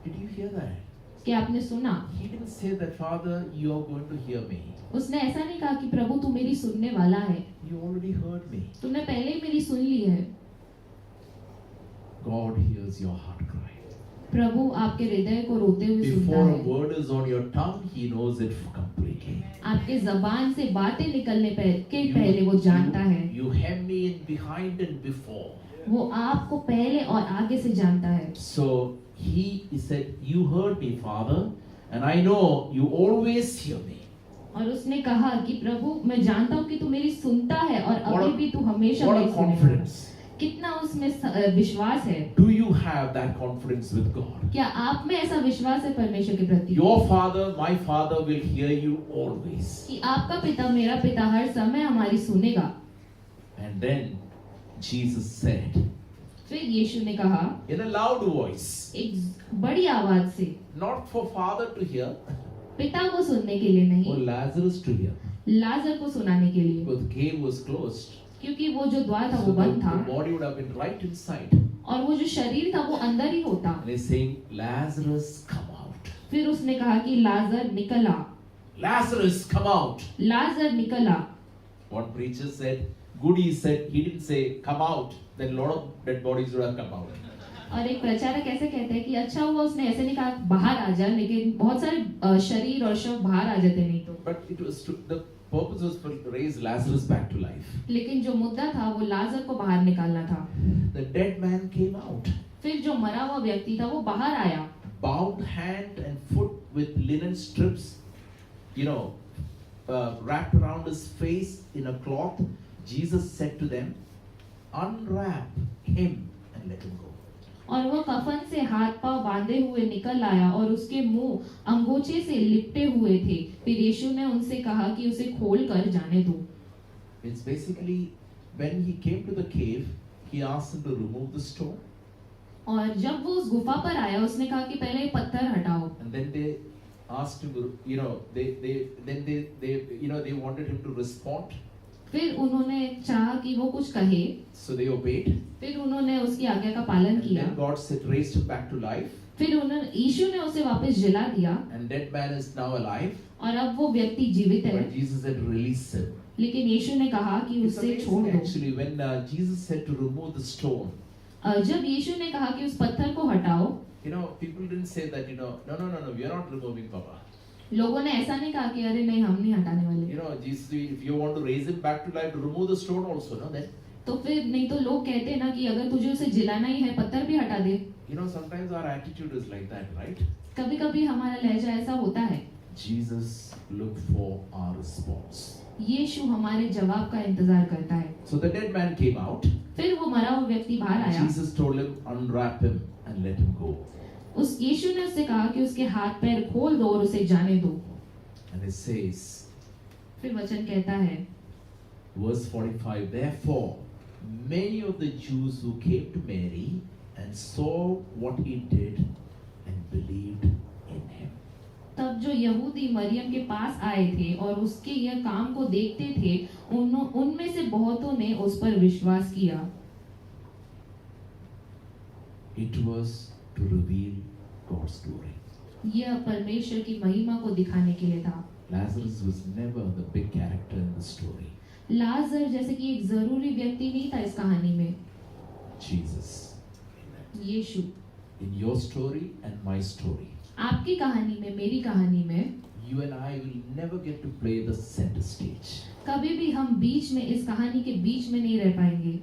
S1: Did you hear that?
S2: क्या आपने सुना?
S1: He didn't say that, Father, you are going to hear me.
S2: उसने ऐसा नहीं कहा कि प्रभु तू मेरी सुनने वाला है,
S1: You already heard me.
S2: तूने पहले ही मेरी सुन ली है।
S1: God hears your heart cry.
S2: प्रभु आपके हृदय को रोते हुए सुनता
S1: Before a
S2: है।
S1: word is on your tongue, He knows it completely.
S2: आपके जबान से बातें निकलने के पहले वो जानता है।
S1: You hem me in behind and before.
S2: वो आपको पहले और आगे से जानता है।
S1: So he said, you heard me, Father, and I know you always hear me.
S2: और उसने कहा कि प्रभु मैं जानता हूँ कि तू मेरी सुनता है और
S1: What
S2: अभी
S1: a-
S2: भी तू हमेशा
S1: What
S2: मेरी
S1: a
S2: सुनेगा।
S1: confidence.
S2: कितना उसमें विश्वास है।
S1: Do you have that confidence with God?
S2: क्या आप में ऐसा विश्वास है परमेश्वर के प्रति
S1: Your Father, my Father will hear you always.
S2: कि आपका पिता मेरा पिता हर समय हमारी सुनेगा?
S1: And then Jesus said
S2: फिर यीशु ने कहा
S1: in a loud voice,
S2: एक बड़ी आवाज से,
S1: not for Father to hear,
S2: पिता को सुनने के लिए
S1: for
S2: नहीं,
S1: Lazarus to hear,
S2: लाजर को सुनाने के लिए,
S1: because the cave was closed.
S2: क्योंकि वो जो द्वार था
S1: So
S2: वो
S1: the
S2: बंद था
S1: body would have been right inside.
S2: और वो जो शरीर था वो अंदर ही होता।
S1: And he's saying, Lazarus, come out.
S2: फिर उसने कहा कि लाजर निकला,
S1: Lazarus, come out.
S2: लाजर निकला।
S1: One preacher said, good, he said, he didn't say come out, then a lot of dead bodies would have come out.
S2: और एक प्रचारक ऐसे कहते हैं कि अच्छा हुआ उसने ऐसे नहीं कहा बाहर आ जा, लेकिन बहुत सारे शरीर और शव बाहर आ जाते नहीं तो।
S1: But it was the purpose was to raise Lazarus back to life.
S2: लेकिन जो मुद्दा था वो लाजर को बाहर निकालना था।
S1: The dead man came out,
S2: फिर जो मरा हुआ व्यक्ति था वो बाहर आया,
S1: bound hand and foot with linen strips, wrapped around his face in a cloth. Jesus said to them, unwrap him and let him go.
S2: और वो कफन से हाथ पांव बांधे हुए निकल आया और उसके मुंह अंगोछे से लिपटे हुए थे। फिर यीशु ने उनसे कहा कि उसे खोल कर जाने दो।
S1: It's basically when he came to the cave, he asked them to remove the stone.
S2: और जब वो उस गुफा पर आया उसने कहा कि पहले ये पत्थर हटाओ।
S1: And then they asked him, they wanted him to respond.
S2: फिर उन्होंने चाहा कि वो कुछ कहे,
S1: So they obeyed.
S2: फिर उन्होंने उसकी आज्ञा का पालन
S1: And
S2: किया।
S1: then God said, raised him back to life.
S2: फिर उन्होंने यीशु ने उसे वापस जिला दिया
S1: And that man is now alive.
S2: और अब वो व्यक्ति जीवित है।
S1: But Jesus said, release him.
S2: लेकिन यीशु ने कहा कि
S1: It's
S2: उसे छोड़
S1: amazing
S2: दो।
S1: actually when Jesus said to remove the stone.
S2: जब यीशु ने कहा कि उस पत्थर को हटाओ,
S1: People didn't say that, no, we are not removing Papa.
S2: लोगों ने ऐसा नहीं कहा कि अरे नहीं हम नहीं हटाने वाले।
S1: Jesus, if you want to raise him back to life, to remove the stone also, no? Then,
S2: तो फिर नहीं तो लोग कहते हैं ना कि अगर तुझे उसे जिलाना ही है पत्थर भी हटा दे।
S1: sometimes our attitude is like that, right?
S2: कभी-कभी हमारा लहजा ऐसा होता है।
S1: Jesus looked for our response.
S2: यीशु हमारे जवाब का इंतजार करता है।
S1: So the dead man came out.
S2: फिर वो मरा हुआ व्यक्ति बाहर आया।
S1: Jesus told him, unwrap him and let him go.
S2: उस यीशु ने उससे कहा कि उसके हाथ पैर खोल दो और उसे जाने दो।
S1: And it says,
S2: फिर वचन कहता है,
S1: verse 45, therefore many of the Jews who came to Mary and saw what he did and believed in him.
S2: तब जो यहूदी मरियम के पास आए थे और उसके यह काम को देखते थे, उनमें से बहुतों ने उस पर विश्वास किया।
S1: It was to reveal God's glory.
S2: यह परमेश्वर की महिमा को दिखाने के लिए था।
S1: Lazarus was never the big character in the story.
S2: लाजर जैसे कि एक जरूरी व्यक्ति नहीं था इस कहानी में।
S1: Jesus.
S2: Yeshu.
S1: In your story and my story,
S2: आपकी कहानी में, मेरी कहानी में,
S1: you and I will never get to play the center stage.
S2: कभी भी हम बीच में, इस कहानी के बीच में नहीं रह पाएंगे।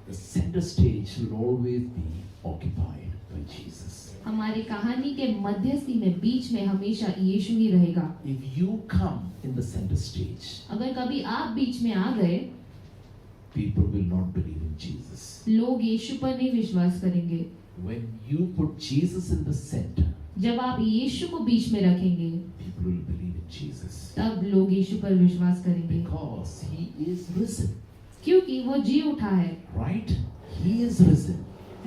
S1: The center stage will always be occupied by Jesus.
S2: हमारी कहानी के मध्यस्थी में, बीच में हमेशा यीशु ही रहेगा।
S1: If you come in the center stage,
S2: अगर कभी आप बीच में आ गए,
S1: people will not believe in Jesus.
S2: लोग यीशु पर नहीं विश्वास करेंगे।
S1: When you put Jesus in the center,
S2: जब आप यीशु को बीच में रखेंगे,
S1: people will believe in Jesus.
S2: तब लोग यीशु पर विश्वास करेंगे।
S1: Because he is risen.
S2: क्योंकि वो जी उठा है।
S1: Right? He is risen.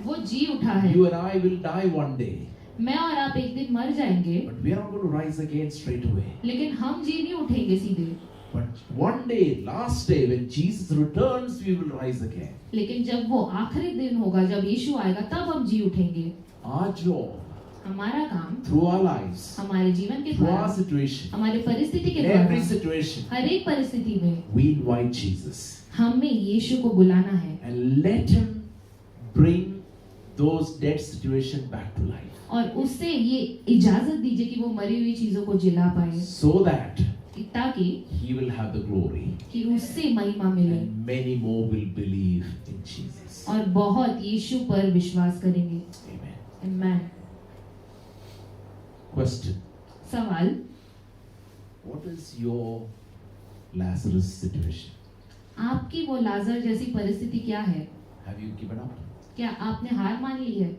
S2: वो जी उठा है।
S1: You and I will die one day.
S2: मैं और आप एक दिन मर जाएंगे।
S1: But we are not going to rise again straight away.
S2: लेकिन हम जी नहीं उठेंगे सीधे।
S1: But one day, last day, when Jesus returns, we will rise again.
S2: लेकिन जब वो आखिरी दिन होगा, जब यीशु आएगा, तब हम जी उठेंगे।
S1: Our job,
S2: हमारा काम,
S1: through our lives,
S2: हमारे जीवन के
S1: through our
S2: द्वारा,
S1: situation,
S2: हमारे परिस्थिति के
S1: in every
S2: द्वारा,
S1: situation,
S2: हर एक परिस्थिति में
S1: we invite Jesus
S2: हमें यीशु को बुलाना है
S1: and let him bring those dead situations back to life.
S2: और उससे ये इजाजत दीजिए कि वो मरी हुई चीजों को जिला पाए,
S1: So that
S2: ताकि
S1: he will have the glory
S2: कि उससे महिमा मिले
S1: and many more will believe in Jesus.
S2: और बहुत यीशु पर विश्वास करेंगे।
S1: Amen.
S2: आमीन।
S1: Question.
S2: सवाल,
S1: What is your Lazarus situation?
S2: आपकी वो लाजर जैसी परिस्थिति क्या है?
S1: Have you given up?
S2: क्या आपने हार मान ली है?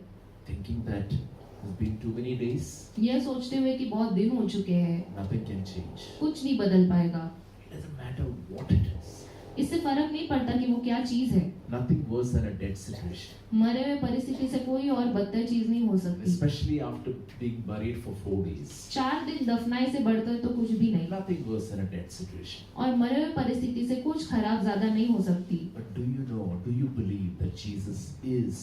S1: Thinking that it's been too many days,
S2: यह सोचते हुए कि बहुत दिन हो चुके हैं,
S1: nothing can change.
S2: कुछ नहीं बदल पाएगा।
S1: It doesn't matter what it is.
S2: इससे फर्क नहीं पड़ता कि वो क्या चीज है।
S1: Nothing worse than a dead situation.
S2: मरे हुए परिस्थिति से कोई और बदतर चीज नहीं हो सकती।
S1: Especially after being buried for 4 days.
S2: 4 दिन दफनाए से बढ़कर तो कुछ भी नहीं।
S1: Nothing worse than a dead situation.
S2: और मरे हुए परिस्थिति से कुछ खराब ज्यादा नहीं हो सकती।
S1: But do you know, do you believe that Jesus is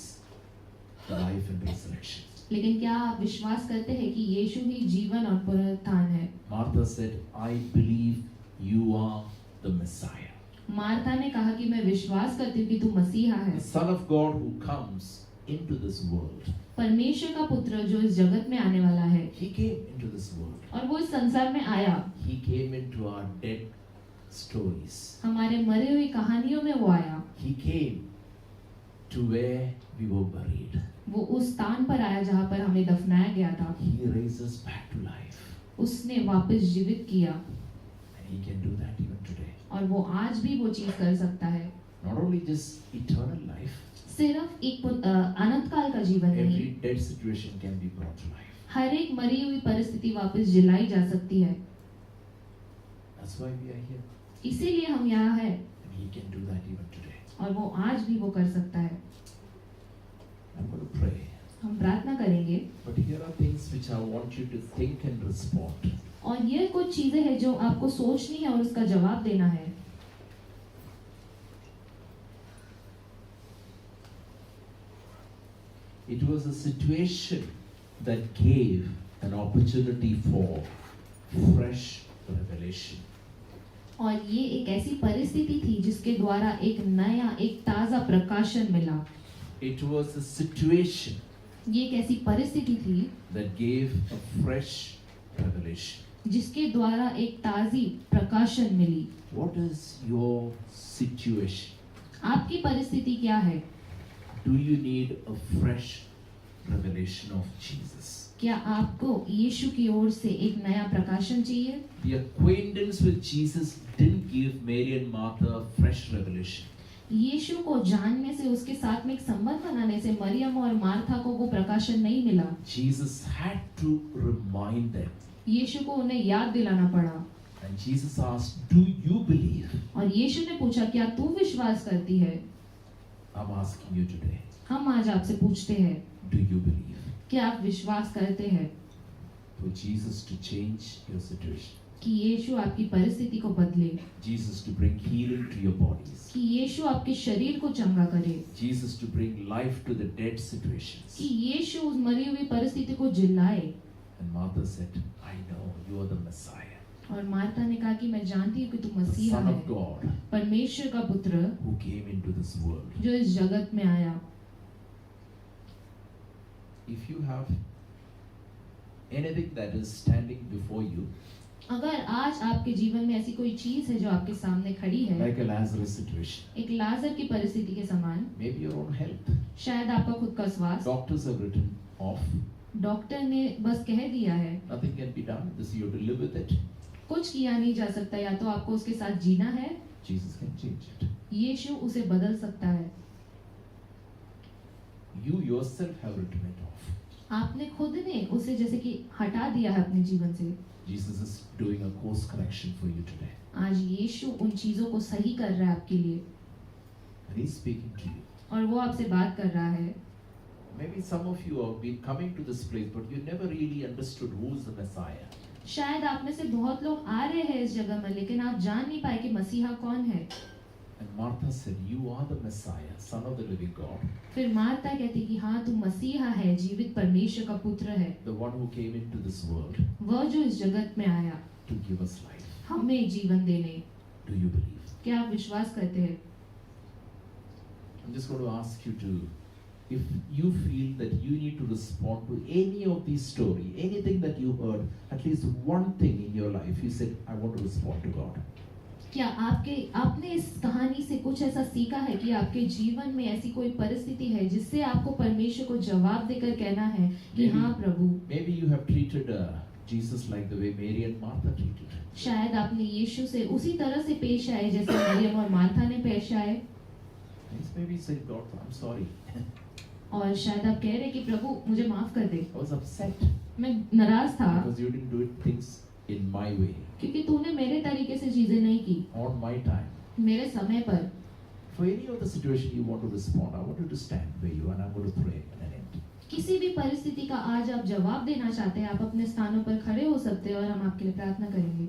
S1: the life and resurrection?
S2: लेकिन क्या आप विश्वास करते हैं कि यीशु ही जीवन और पुनरुत्थान है?
S1: Martha said, I believe you are the Messiah.
S2: Martha ने कहा कि मैं विश्वास करती हूँ कि तू मसीहा है,
S1: the Son of God who comes into this world.
S2: परमेश्वर का पुत्र जो इस जगत में आने वाला है,
S1: He came into this world.
S2: और वो इस संसार में आया।
S1: He came into our dead stories.
S2: हमारे मरे हुई कहानियों में वो आया।
S1: He came to where we were buried.
S2: वो उस स्थान पर आया जहाँ पर हमें दफनाया गया था।
S1: He raised us back to life.
S2: उसने वापस जीवित किया,
S1: And He can do that even today.
S2: और वो आज भी वो चीज कर सकता है।
S1: Not only just eternal life,
S2: सिर्फ एक अनंत काल का जीवन नहीं,
S1: every dead situation can be brought to life.
S2: हर एक मरी हुई परिस्थिति वापस जिलाई जा सकती है।
S1: That's why we are here.
S2: इसीलिए हम यहाँ हैं,
S1: And He can do that even today.
S2: और वो आज भी वो कर सकता है।
S1: I'm going to pray.
S2: हम प्रार्थना करेंगे,
S1: But here are things which I want you to think and respond.
S2: और ये कुछ चीजें हैं जो आपको सोचनी है और उसका जवाब देना है।
S1: It was a situation that gave an opportunity for fresh revelation.
S2: और ये एक ऐसी परिस्थिति थी जिसके द्वारा एक नया, एक ताजा प्रकाशन मिला।
S1: It was a situation
S2: ये एक ऐसी परिस्थिति थी
S1: that gave a fresh revelation.
S2: जिसके द्वारा एक ताजी प्रकाशन मिली।
S1: What is your situation?
S2: आपकी परिस्थिति क्या है?
S1: Do you need a fresh revelation of Jesus?
S2: क्या आपको यीशु की ओर से एक नया प्रकाशन चाहिए?
S1: The acquaintance with Jesus didn't give Mary and Martha a fresh revelation.
S2: यीशु को जानने से, उसके साथ में एक संबंध बनाने से मरियम और मार्था को वो प्रकाशन नहीं मिला।
S1: Jesus had to remind them.
S2: यीशु को उन्हें याद दिलाना पड़ा।
S1: And Jesus asked, do you believe?
S2: और यीशु ने पूछा, क्या तू विश्वास करती है?
S1: I'm asking you today,
S2: हम आज आपसे पूछते हैं,
S1: do you believe?
S2: क्या आप विश्वास करते हैं
S1: For Jesus to change your situation.
S2: कि यीशु आपकी परिस्थिति को बदले,
S1: Jesus to bring healing to your bodies.
S2: कि यीशु आपके शरीर को चंगा करे,
S1: Jesus to bring life to the dead situations.
S2: कि यीशु उस मरी हुई परिस्थिति को जिलाए।
S1: And Martha said, I know you are the Messiah,
S2: और मार्था ने कहा कि मैं जानती हूँ कि तू
S1: the
S2: मसीहा
S1: Son
S2: है,
S1: of God
S2: परमेश्वर का पुत्र
S1: who came into this world.
S2: जो इस जगत में आया।
S1: If you have anything that is standing before you,
S2: अगर आज आपके जीवन में ऐसी कोई चीज है जो आपके सामने खड़ी है,
S1: like a Lazarus situation,
S2: एक लाजर की परिस्थिति के समान,
S1: maybe your own health,
S2: शायद आपका खुद का स्वास्थ्य,
S1: doctors have written off,
S2: doctor ने बस कह दिया है,
S1: nothing can be done, this you have to live with it.
S2: कुछ किया नहीं जा सकता, या तो आपको उसके साथ जीना है,
S1: Jesus can change it.
S2: यीशु उसे बदल सकता है।
S1: You yourself have written it off.
S2: आपने खुद ने उसे जैसे कि हटा दिया है अपने जीवन से।
S1: Jesus is doing a course correction for you today.
S2: आज यीशु उन चीजों को सही कर रहा है आपके लिए,
S1: And He's speaking to you.
S2: और वो आपसे बात कर रहा है।
S1: Maybe some of you have been coming to this place, but you never really understood who is the Messiah.
S2: शायद आप में से बहुत लोग आ रहे हैं इस जगह में, लेकिन आप जान नहीं पाए कि मसीहा कौन है।
S1: And Martha said, you are the Messiah, Son of the living God,
S2: फिर मार्था कहती कि हाँ, तू मसीहा है, जीवित परमेश्वर का पुत्र है,
S1: the one who came into this world
S2: वह जो इस जगत में आया
S1: to give us life.
S2: हमें जीवन देने।
S1: Do you believe?
S2: क्या आप विश्वास करते हैं?
S1: I'm just going to ask you to, if you feel that you need to respond to any of these story, anything that you heard, at least one thing in your life, you said, I want to respond to God.
S2: क्या आपने इस कहानी से कुछ ऐसा सीखा है कि आपके जीवन में ऐसी कोई परिस्थिति है जिससे आपको परमेश्वर को जवाब देकर कहना है कि हाँ प्रभु?
S1: Maybe you have treated Jesus like the way Mary and Martha treated.
S2: शायद आपने यीशु से उसी तरह से पेश आए जैसे मरियम और मार्था ने पेश आए।
S1: Maybe say, God, I'm sorry.
S2: और शायद आप कह रहे कि प्रभु मुझे माफ कर दे,
S1: I was upset
S2: मैं नाराज था
S1: because you didn't do it things in my way,
S2: क्योंकि तूने मेरे तरीके से चीजें नहीं की,
S1: on my time.
S2: मेरे समय पर।
S1: For any of the situation you want to respond, I want you to stand where you are, and I'm going to pray an end.
S2: किसी भी परिस्थिति का आज आप जवाब देना चाहते हैं, आप अपने स्थानों पर खड़े हो सकते हैं और हम आपके लिए प्रार्थना करेंगे।